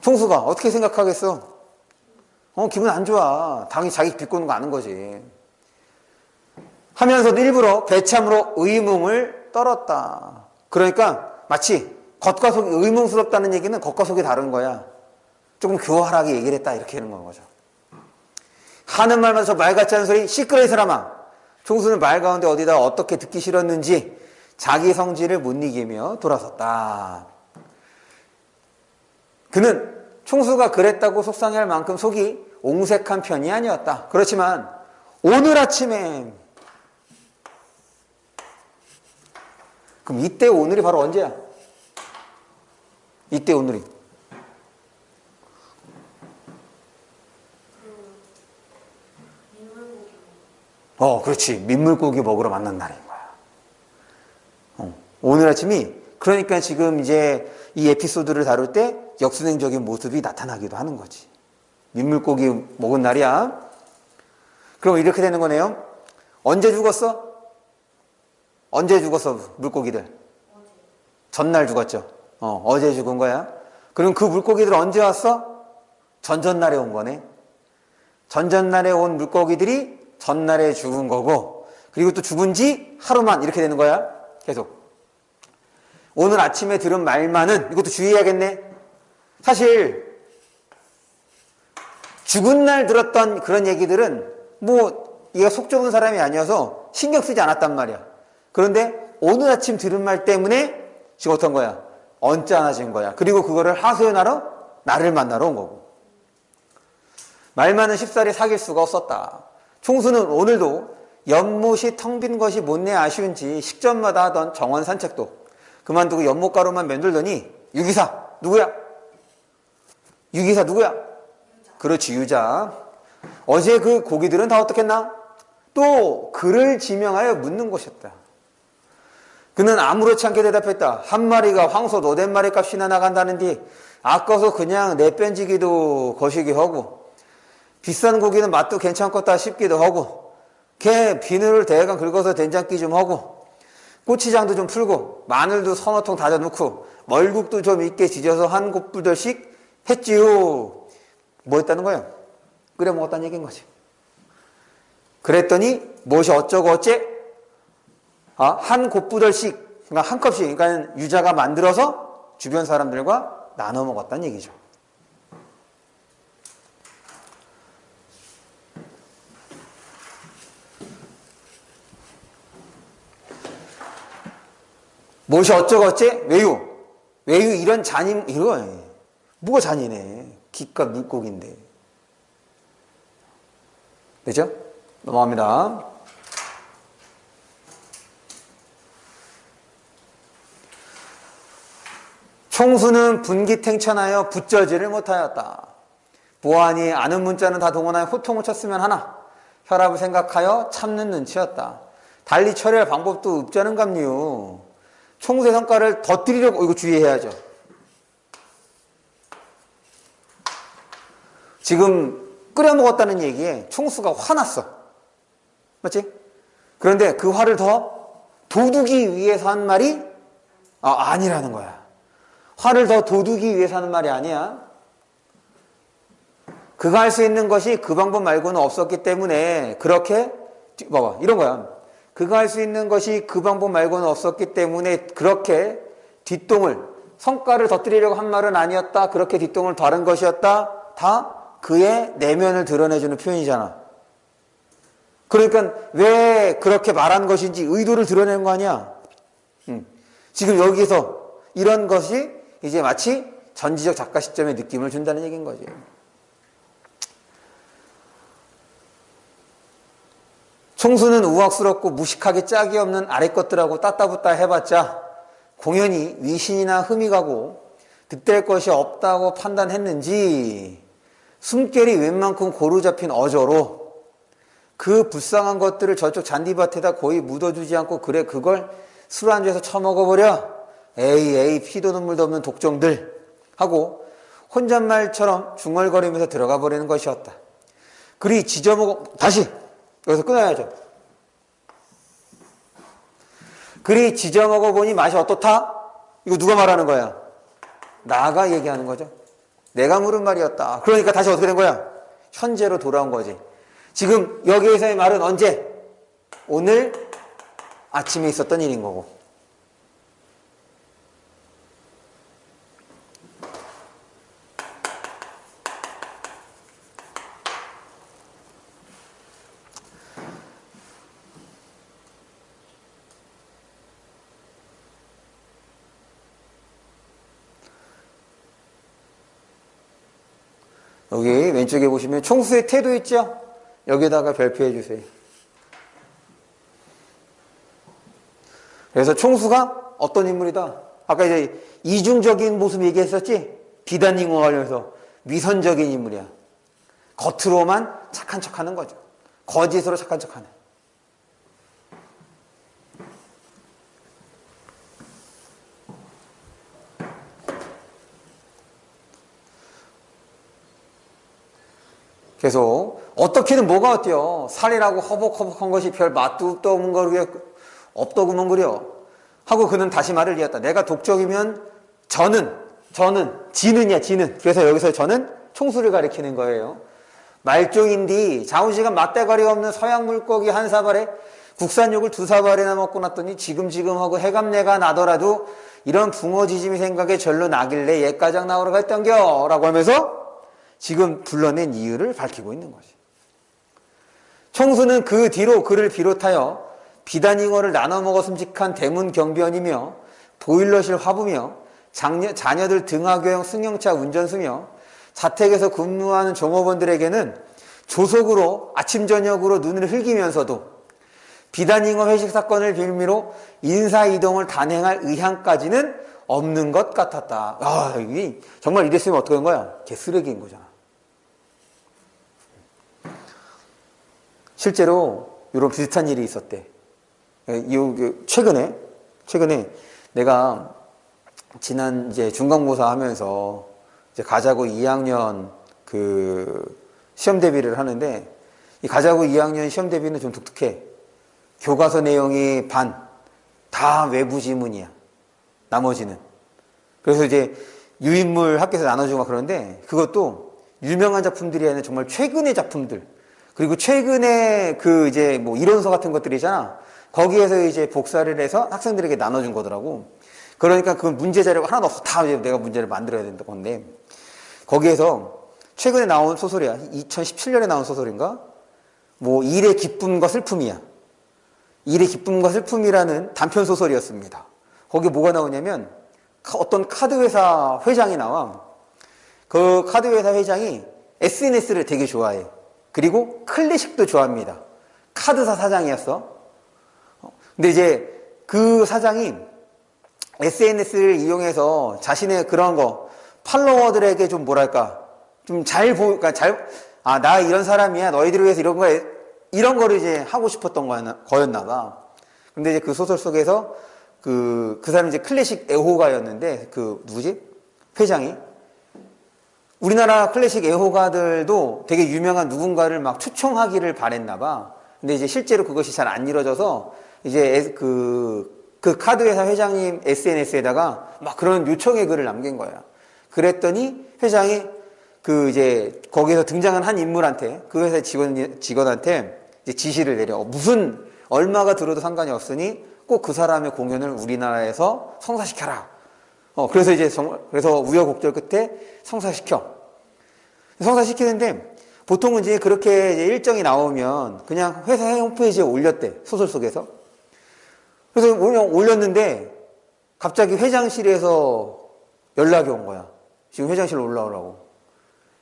S1: 총수가 어떻게 생각하겠어? 기분 안 좋아. 당연히 자기 비꼬는 거 아는 거지. 하면서도 일부러 배참으로 의문을 떨었다. 그러니까 마치 겉과 속이 의문스럽다는 얘기는 겉과 속이 다른 거야. 조금 교활하게 얘기를 했다 이렇게 하는 거죠. 하는 말마다 저 말 같지 않은 소리 시끄러 이 사람아. 총수는 말 가운데 어디다 어떻게 듣기 싫었는지 자기 성질을 못 이기며 돌아섰다. 그는 총수가 그랬다고 속상해할 만큼 속이 옹색한 편이 아니었다. 그렇지만 오늘 아침에, 그럼 이때 오늘이 바로 언제야? 이때 오늘이 그렇지. 민물고기 먹으러 만난 날인 거야. 오늘 아침이, 그러니까 지금 이제 이 에피소드를 다룰 때 역순행적인 모습이 나타나기도 하는 거지. 민물고기 먹은 날이야. 그럼 이렇게 되는 거네요. 언제 죽었어? 언제 죽었어, 물고기들? 전날 죽었죠. 어제 죽은 거야. 그럼 그 물고기들 언제 왔어? 전전날에 온 거네. 전전날에 온 물고기들이 전날에 죽은 거고, 그리고 또 죽은 지 하루만, 이렇게 되는 거야. 계속. 오늘 아침에 들은 말만은, 이것도 주의해야겠네. 사실 죽은 날 들었던 그런 얘기들은 뭐 얘가 속 좁은 사람이 아니어서 신경 쓰지 않았단 말이야. 그런데 오늘 아침 들은 말 때문에 지금 어떤 거야? 언짢아진 거야. 그리고 그거를 하소연하러 나를 만나러 온 거고. 말 많은 쉽사리 사귈 수가 없었다. 총수는 오늘도 연못이 텅 빈 것이 못내 아쉬운지 식전마다 하던 정원 산책도 그만두고 연못가로만 맴돌더니, 유기사 누구야? 유기사 누구야? 그렇지, 유자. 어제 그 고기들은 다 어떻겠나? 또 그를 지명하여 묻는 것이었다. 그는 아무렇지 않게 대답했다. 한 마리가 황소 너댓 마리 값이나 나간다는디 아까워서 그냥 내뺀지기도 거시기 하고, 비싼 고기는 맛도 괜찮겠다 싶기도 하고, 개 비늘을 대강 긁어서 된장기 좀 하고, 고추장도 좀 풀고, 마늘도 서너 통 다져 넣고, 멀국도 좀 있게 지져서 한 곱부들씩 했지요. 뭐 했다는 거예요? 끓여 먹었다는 얘기인 거지. 그랬더니 무엇이 어쩌고 어째? 한 곱부들씩, 그러니까 한 컵씩, 그러니까 유자가 만들어서 주변 사람들과 나눠 먹었다는 얘기죠. 무엇이 어쩌고 어째? 외유. 외유 이런 잔인, 이거 뭐가 잔인해. 기껏 물고기인데. 되죠? 넘어갑니다. 총수는 분기탱천하여 붙절지를 못하였다. 보아하니 아는 문자는 다 동원하여 호통을 쳤으면 하나 혈압을 생각하여 참는 눈치였다. 달리 처리할 방법도 없자는 갑류. 총수의 성과를 덧드리려고, 이거 주의해야죠. 지금 끓여 먹었다는 얘기에 총수가 화났어. 맞지? 그런데 그 화를 더 돋우기 위해서 한 말이 아니라는 거야. 화를 더 돋우기 위해서 하는 말이 아니야. 그가 할 수 있는 것이 그 방법 말고는 없었기 때문에 그렇게, 봐봐, 이런 거야. 그가 할 수 있는 것이 그 방법 말고는 없었기 때문에 그렇게 뒷동을, 성과를 덧드리려고 한 말은 아니었다. 그렇게 뒷동을 다른 것이었다. 다 그의 내면을 드러내주는 표현이잖아. 그러니까 왜 그렇게 말한 것인지 의도를 드러내는 거 아니야. 지금 여기서 이런 것이 이제 마치 전지적 작가 시점의 느낌을 준다는 얘기인 거지. 총수는 우악스럽고 무식하게 짝이 없는 아래 것들하고 따따붙다 해봤자 공연히 위신이나 흠이 가고 득될 것이 없다고 판단했는지 숨결이 웬만큼 고루 잡힌 어조로 그 불쌍한 것들을 저쪽 잔디밭에다 거의 묻어주지 않고, 그래 그걸 술안주에서 처먹어버려, 에이 피도 눈물도 없는 독종들 하고 혼잣말처럼 중얼거리면서 들어가 버리는 것이었다. 그리 지져먹어, 다시 여기서 끊어야죠. 그리 지져먹어 보니 맛이 어떻다? 이거 누가 말하는 거야? 나가 얘기하는 거죠. 내가 물은 말이었다. 그러니까 다시 어떻게 된 거야? 현재로 돌아온 거지. 지금 여기에서의 말은 언제? 오늘 아침에 있었던 일인 거고. 여기 왼쪽에 보시면 총수의 태도 있죠? 여기다가 별표해 주세요. 그래서 총수가 어떤 인물이다? 아까 이제 이중적인 모습 얘기했었지? 비단잉어 관련해서 위선적인 인물이야. 겉으로만 착한 척하는 거죠. 거짓으로 착한 척하는. 계속 어떻게든 뭐가 어때요? 살이라고 허벅허벅한 것이 별 맛도 없더구먼 거려 없더구먼 거려 하고 그는 다시 말을 이었다. 내가 독적이면 저는 지는이야 지는. 그래서 여기서 저는 총수를 가리키는 거예요. 말종인디 좌우지간 맞대가리 없는 서양 물고기 한 사발에 국산육을 두 사발이나 먹고 났더니 지금하고 해감내가 나더라도 이런 붕어지짐이 생각에 절로 나길래 옛가장 나오러 갔던겨 라고 하면서 지금 불러낸 이유를 밝히고 있는 것이. 총수는 그 뒤로 그를 비롯하여 비단잉어를 나눠 먹었음직한 대문 경비원이며 보일러실 화부며 자녀들 등하교형 승용차 운전수며 자택에서 근무하는 종업원들에게는 조속으로 아침 저녁으로 눈을 흘기면서도 비단잉어 회식 사건을 빌미로 인사이동을 단행할 의향까지는 없는 것 같았다. 아, 이게 정말 이랬으면 어떻게 된 거야? 개쓰레기인 거잖아. 실제로 이런 비슷한 일이 있었대. 최근에 내가 지난 이제 중간고사 하면서 이제 가자고 2학년 그 시험 대비를 하는데 이 가자고 2학년 시험 대비는 좀 독특해. 교과서 내용이 반 다 외부 지문이야. 나머지는. 그래서 이제 유인물 학교에서 나눠주고 그러는데 그것도 유명한 작품들이 아니라 정말 최근의 작품들. 그리고 최근에 그 이제 뭐 이론서 같은 것들이잖아. 거기에서 이제 복사를 해서 학생들에게 나눠준 거더라고. 그러니까 그 문제 자료가 하나도 없어. 다 이제 내가 문제를 만들어야 된다 건데. 거기에서 최근에 나온 소설이야. 2017년에 나온 소설인가? 뭐 일의 기쁨과 슬픔이야. 일의 기쁨과 슬픔이라는 단편 소설이었습니다. 거기에 뭐가 나오냐면 어떤 카드회사 회장이 나와. 그 카드회사 회장이 SNS를 되게 좋아해. 그리고 클래식도 좋아합니다. 카드사 사장이었어. 근데 이제 그 사장이 SNS를 이용해서 자신의 그런 거 팔로워들에게 좀 뭐랄까 좀 그러니까 나 이런 사람이야. 너희들을 위해서 이런 거를 이제 하고 싶었던 거였나 봐. 근데 이제 그 소설 속에서 그 사람이 이제 클래식 애호가였는데 누구지? 회장이 우리나라 클래식 애호가들도 되게 유명한 누군가를 막 초청하기를 바랬나 봐. 근데 이제 실제로 그것이 잘 안 이루어져서 이제 그 카드회사 회장님 SNS에다가 막 그런 요청의 글을 남긴 거야. 그랬더니 회장이 이제 거기서 등장한 한 인물한테 그 회사 직원한테 이제 지시를 내려. 무슨 얼마가 들어도 상관이 없으니 꼭 그 사람의 공연을 우리나라에서 성사시켜라. 그래서 그래서 우여곡절 끝에 성사시키는데 보통은 이제 그렇게 이제 일정이 나오면 그냥 회사 홈페이지에 올렸대. 소설 속에서. 그래서 올렸는데 갑자기 회장실에서 연락이 온 거야. 지금 회장실로 올라오라고.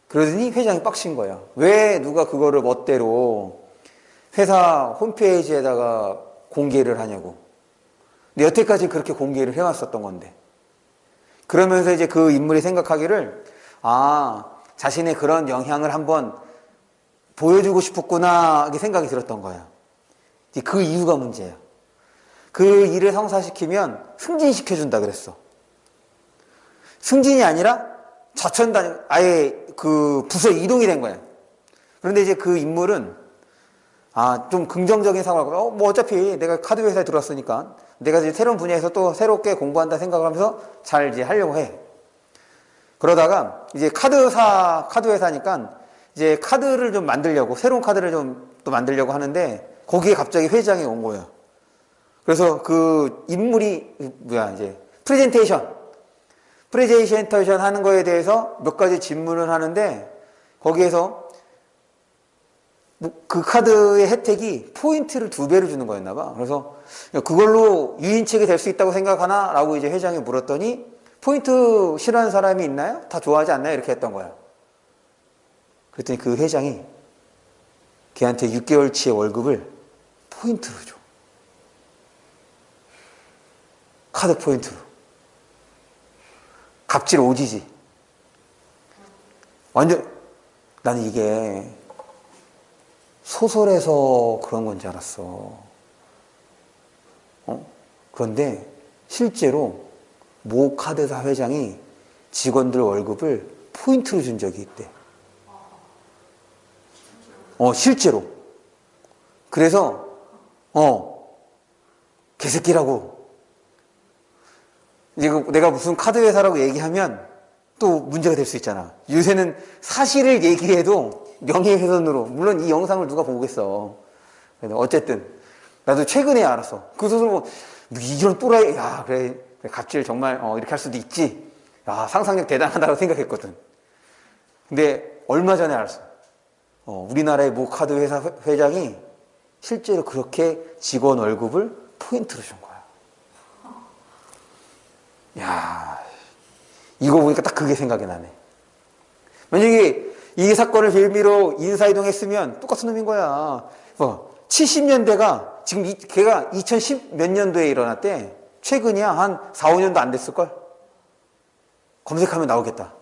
S1: 그러더니 회장이 빡친 거야. 왜 누가 그거를 멋대로 회사 홈페이지에다가 공개를 하냐고. 근데 여태까지 그렇게 공개를 해왔었던 건데. 그러면서 이제 그 인물이 생각하기를 자신의 그런 영향을 한번 보여주고 싶었구나 이렇게 생각이 들었던 거야. 이제 그 이유가 문제야. 그 일을 성사시키면 승진시켜준다 그랬어. 승진이 아니라 좌천단 아예 그 부서 이동이 된 거야. 그런데 이제 그 인물은 좀 긍정적인 사고를 하고 뭐 어차피 내가 카드 회사에 들어왔으니까 내가 이제 새로운 분야에서 또 새롭게 공부한다 생각을 하면서 잘 이제 하려고 해. 그러다가 이제 카드 회사니까 이제 카드를 좀 만들려고 새로운 카드를 좀 또 만들려고 하는데 거기에 갑자기 회장이 온 거야. 그래서 그 인물이 이제 프레젠테이션 하는 거에 대해서 몇 가지 질문을 하는데 거기에서 그 카드의 혜택이 포인트를 2배를 주는 거였나 봐. 그래서 그걸로 유인책이 될 수 있다고 생각하나? 라고 이제 회장이 물었더니 포인트 싫어하는 사람이 있나요? 다 좋아하지 않나요? 이렇게 했던 거야. 그랬더니 그 회장이 걔한테 6개월치의 월급을 포인트로 줘. 카드 포인트로. 갑질 오지지. 완전, 나는 이게 소설에서 그런 건 줄 알았어. 그런데 실제로 모 카드사 회장이 직원들 월급을 포인트로 준 적이 있대. 실제로. 그래서, 개새끼라고. 이제 내가 무슨 카드 회사라고 얘기하면 또 문제가 될 수 있잖아. 요새는 사실을 얘기해도 명예훼손으로. 물론 이 영상을 누가 보겠어. 어쨌든. 나도 최근에 알았어. 그 소설 보고, 이런 또라이, 야, 그래. 갑질 정말, 이렇게 할 수도 있지. 야, 상상력 대단하다고 생각했거든. 근데 얼마 전에 알았어. 우리나라의 모 카드 회사 회장이 실제로 그렇게 직원 월급을 포인트로 준 거야. 야, 이거 보니까 딱 그게 생각이 나네. 만약에 이 사건을 빌미로 인사이동했으면 똑같은 놈인 거야. 70년대가 지금 걔가 2010 몇 년도에 일어났대. 최근이야. 한 4, 5년도 안 됐을걸? 검색하면 나오겠다.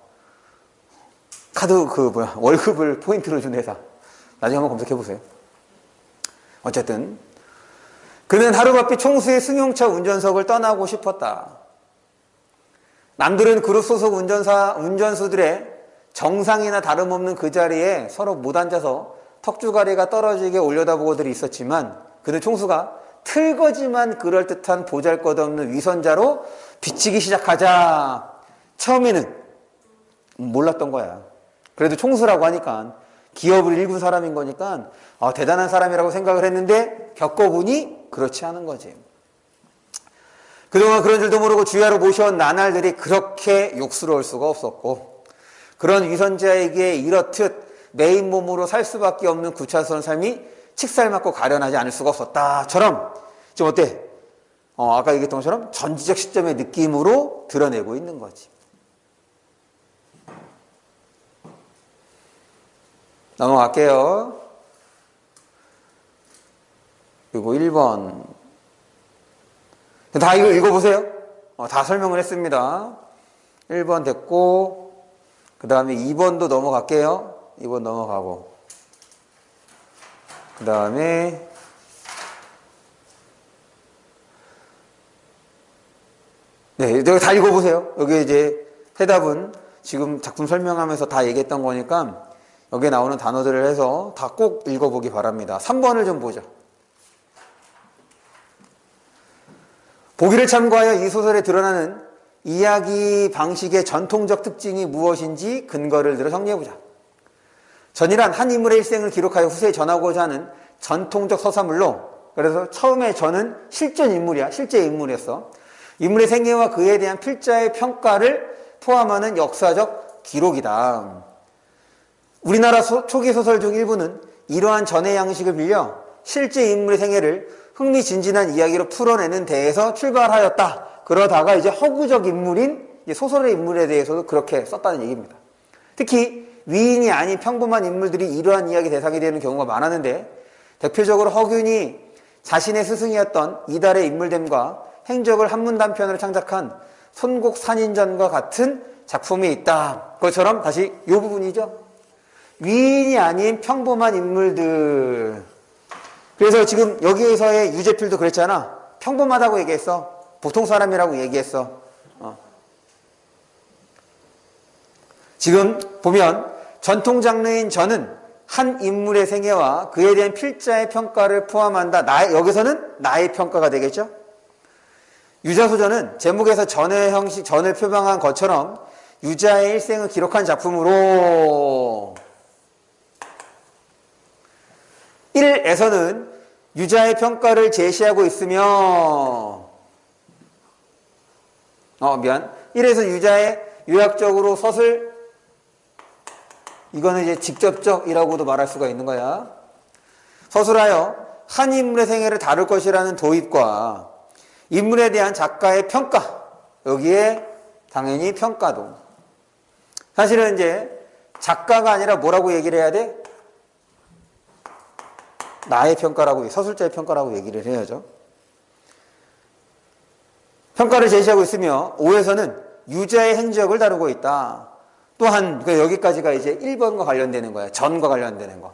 S1: 카드 월급을 포인트로 준 회사. 나중에 한번 검색해보세요. 어쨌든 그는 하루바삐 총수의 승용차 운전석을 떠나고 싶었다. 남들은 그룹 소속 운전수들의 정상이나 다름없는 그 자리에 서로 못 앉아서 턱주가리가 떨어지게 올려다보고들이 있었지만 그는 총수가 틀거지만 그럴듯한 보잘것없는 위선자로 비치기 시작하자 처음에는 몰랐던 거야. 그래도 총수라고 하니까 기업을 일군 사람인 거니까 대단한 사람이라고 생각을 했는데 겪어보니 그렇지 않은 거지. 그동안 그런 줄도 모르고 주야로 모셔온 나날들이 그렇게 욕스러울 수가 없었고 그런 위선자에게 이렇듯 메인 몸으로 살 수밖에 없는 구차스러운 삶이 칙살맞고 가련하지 않을 수가 없었다처럼 좀 어때? 아까 얘기했던 것처럼 전지적 시점의 느낌으로 드러내고 있는 거지. 넘어갈게요. 그리고 1번. 다 이거 읽어보세요. 다 설명을 했습니다. 1번 됐고, 그 다음에 2번도 넘어갈게요. 2번 넘어가고. 그 다음에, 네, 여기 다 읽어보세요. 여기 이제 해답은 지금 작품 설명하면서 다 얘기했던 거니까 여기에 나오는 단어들을 해서 다 꼭 읽어보기 바랍니다. 3번을 좀 보자. 보기를 참고하여 이 소설에 드러나는 이야기 방식의 전통적 특징이 무엇인지 근거를 들어 정리해보자. 전이란 한 인물의 일생을 기록하여 후세에 전하고자 하는 전통적 서사물로, 그래서 처음에 전은 실존 인물이야. 실제 인물이었어. 인물의 생애와 그에 대한 필자의 평가를 포함하는 역사적 기록이다. 우리나라 초기 소설 중 일부는 이러한 전의 양식을 빌려 실제 인물의 생애를 흥미진진한 이야기로 풀어내는 데에서 출발하였다. 그러다가 이제 허구적 인물인 소설의 인물에 대해서도 그렇게 썼다는 얘기입니다. 특히 위인이 아닌 평범한 인물들이 이러한 이야기 대상이 되는 경우가 많았는데 대표적으로 허균이 자신의 스승이었던 이달의 인물됨과 행적을 한문단편으로 창작한 손곡산인전과 같은 작품이 있다. 그것처럼 다시 이 부분이죠. 위인이 아닌 평범한 인물들. 그래서 지금 여기에서의 유재필도 그랬잖아. 평범하다고 얘기했어. 보통 사람이라고 얘기했어. 지금 보면 전통 장르인 전은 한 인물의 생애와 그에 대한 필자의 평가를 포함한다. 여기서는 나의 평가가 되겠죠. 유자소전은 제목에서 전의 형식, 전을 표방한 것처럼 유자의 일생을 기록한 작품으로 1에서는 유자의 평가를 제시하고 있으며 1에서 유자의 요약적으로 서술, 이거는 이제 직접적이라고도 말할 수가 있는 거야. 서술하여 한 인물의 생애를 다룰 것이라는 도입과 인물에 대한 작가의 평가, 여기에 당연히 평가도. 사실은 이제 작가가 아니라 뭐라고 얘기를 해야 돼? 나의 평가라고, 서술자의 평가라고 얘기를 해야죠. 평가를 제시하고 있으며 5에서는 유자의 행적을 다루고 있다. 또한 여기까지가 이제 1번과 관련되는 거야. 전과 관련되는 거.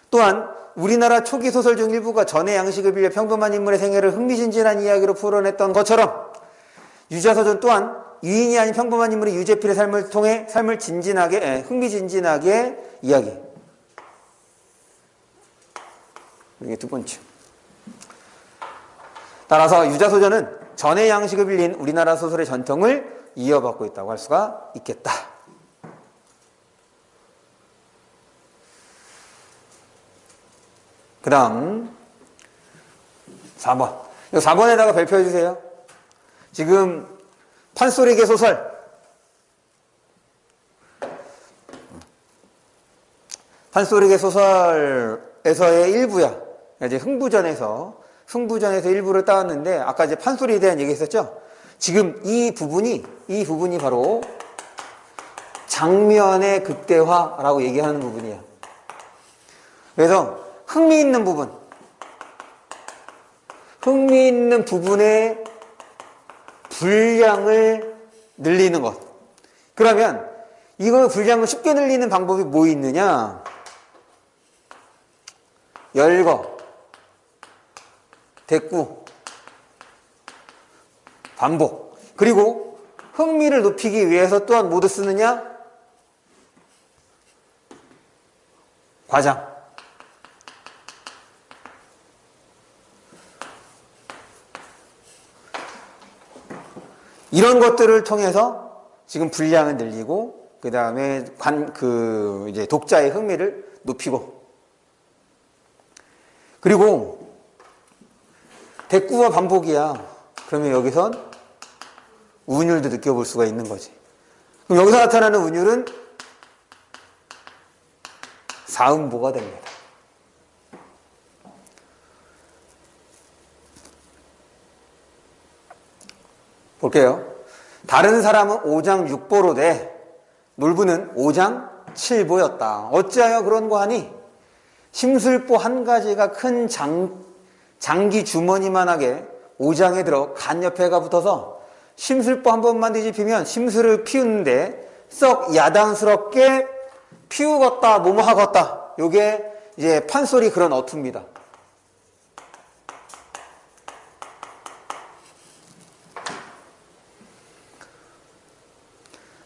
S1: 또한 우리나라 초기 소설 중 일부가 전의 양식을 빌려 평범한 인물의 생애를 흥미진진한 이야기로 풀어냈던 것처럼 유자서전 또한 유인이 아닌 평범한 인물이 유재필의 삶을 통해 삶을 흥미진진하게 이야기. 이게 두 번째. 따라서 유자소전은 전의 양식을 빌린 우리나라 소설의 전통을 이어받고 있다고 할 수가 있겠다. 그 다음 4번. 이 4번에다가 발표해 주세요. 지금 판소리계 소설, 판소리계 소설에서의 일부야. 이제 흥부전에서 일부를 따왔는데 아까 이제 판소리에 대한 얘기 했었죠. 지금 이 부분이 바로 장면의 극대화라고 얘기하는 부분이에요. 그래서 흥미있는 부분의 분량을 늘리는 것. 그러면 이거 분량을 쉽게 늘리는 방법이 뭐 있느냐? 열거, 대꾸, 반복. 그리고 흥미를 높이기 위해서 또한 뭐도 쓰느냐? 과장. 이런 것들을 통해서 지금 분량을 늘리고 그 다음에 이제 독자의 흥미를 높이고, 그리고 대꾸와 반복이야. 그러면 여기선 운율도 느껴볼 수가 있는 거지. 그럼 여기서 나타나는 운율은 사음보가 됩니다. 볼게요. 다른 사람은 5장 6보로 돼 놀부는 5장 7보였다. 어찌하여 그런 거 하니? 심술보 한 가지가 큰 장기 주머니만하게 5장에 들어 간 옆에가 붙어서 심술보 한 번만 뒤집히면 심술을 피우는데 썩 야단스럽게 피우겠다, 뭐뭐 하겠다. 요게 이제 판소리 그런 어투입니다.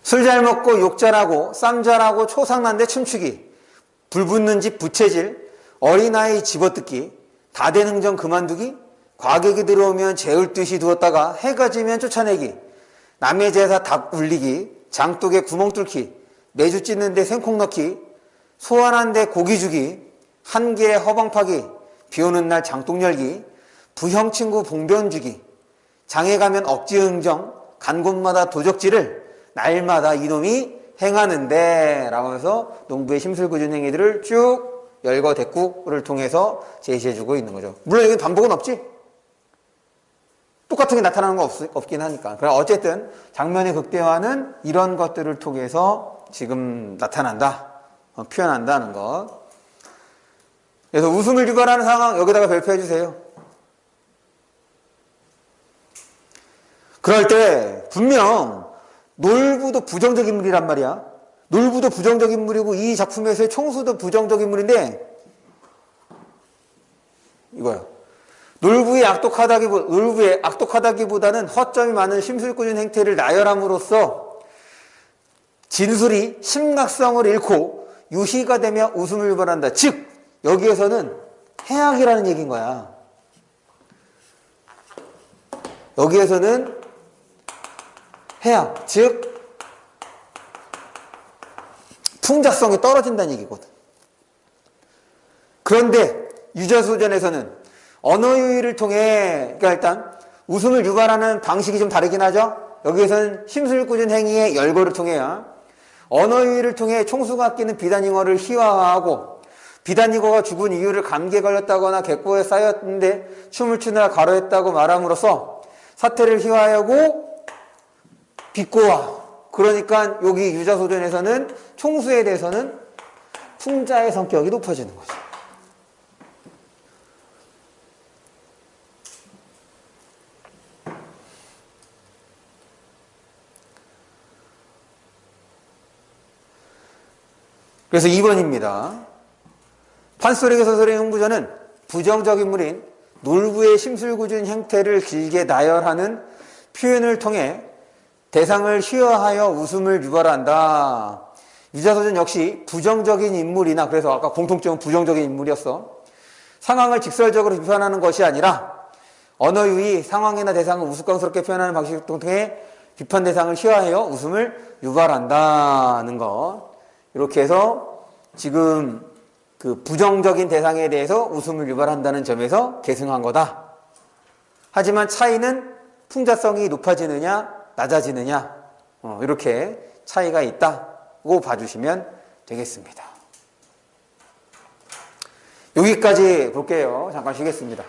S1: 술 잘 먹고 욕 잘하고 쌈 잘하고 초상난데 춤추기, 불 붙는 집 부채질, 어린아이 집어뜯기, 다된 흥정 그만두기, 과객이 들어오면 재울 듯이 두었다가 해가 지면 쫓아내기, 남의 제사 닭 울리기, 장독에 구멍 뚫기, 매주 찢는데 생콩 넣기, 소환한데 고기 주기, 한길에 허방 파기, 비오는 날 장독 열기, 부형 친구 봉변 주기, 장에 가면 억지 흥정, 간 곳마다 도적질을 날마다 이놈이 행하는데 라고 해서 농부의 심술궂은 행위들을 쭉 열거 대꾸를 통해서 제시해주고 있는 거죠. 물론 여기 반복은 없지? 똑같은 게 나타나는 거 없긴 하니까. 그럼 어쨌든 장면의 극대화는 이런 것들을 통해서 지금 나타난다, 표현한다는 것. 그래서 웃음을 유발하는 상황 여기다가 발표해 주세요. 그럴 때 분명 놀부도 부정적 인물이란 말이야. 놀부도 부정적 인물이고 이 작품에서의 총수도 부정적 인물인데 이거야. 놀부의 악독하다기보다는 허점이 많은 심술궂은 행태를 나열함으로써 진술이 심각성을 잃고 유희가 되며 웃음을 유발한다. 즉 여기에서는 해악이라는 얘기인 거야. 여기에서는 해악, 즉 풍자성이 떨어진다는 얘기거든. 그런데 유자소전에서는 언어 유희를 통해, 그러니까 일단 웃음을 유발하는 방식이 좀 다르긴 하죠. 여기에서는 심술궂은 행위의 열거를 통해야 언어 유희를 통해 총수가 아끼는 비단잉어를 희화화하고, 비단잉어가 죽은 이유를 감기에 걸렸다거나 객고에 쌓였는데 춤을 추느라 가로했다고 말함으로써 사태를 희화하고 비꼬아, 그러니까 여기 유자소전에서는 총수에 대해서는 풍자의 성격이 높아지는 거죠. 그래서 2번입니다. 판소리계 서술의 흥부전은 부정적 인물인 놀부의 심술궂은 형태를 길게 나열하는 표현을 통해 대상을 희화하여 웃음을 유발한다. 유자소전 역시 부정적인 인물이나, 그래서 아까 공통점은 부정적인 인물이었어. 상황을 직설적으로 비판하는 것이 아니라 언어 유희, 상황이나 대상을 우스꽝스럽게 표현하는 방식을 통해 비판 대상을 희화하여 웃음을 유발한다는 것. 이렇게 해서 지금 그 부정적인 대상에 대해서 웃음을 유발한다는 점에서 계승한 거다. 하지만 차이는 풍자성이 높아지느냐 낮아지느냐, 이렇게 차이가 있다고 봐주시면 되겠습니다. 여기까지 볼게요. 잠깐 쉬겠습니다.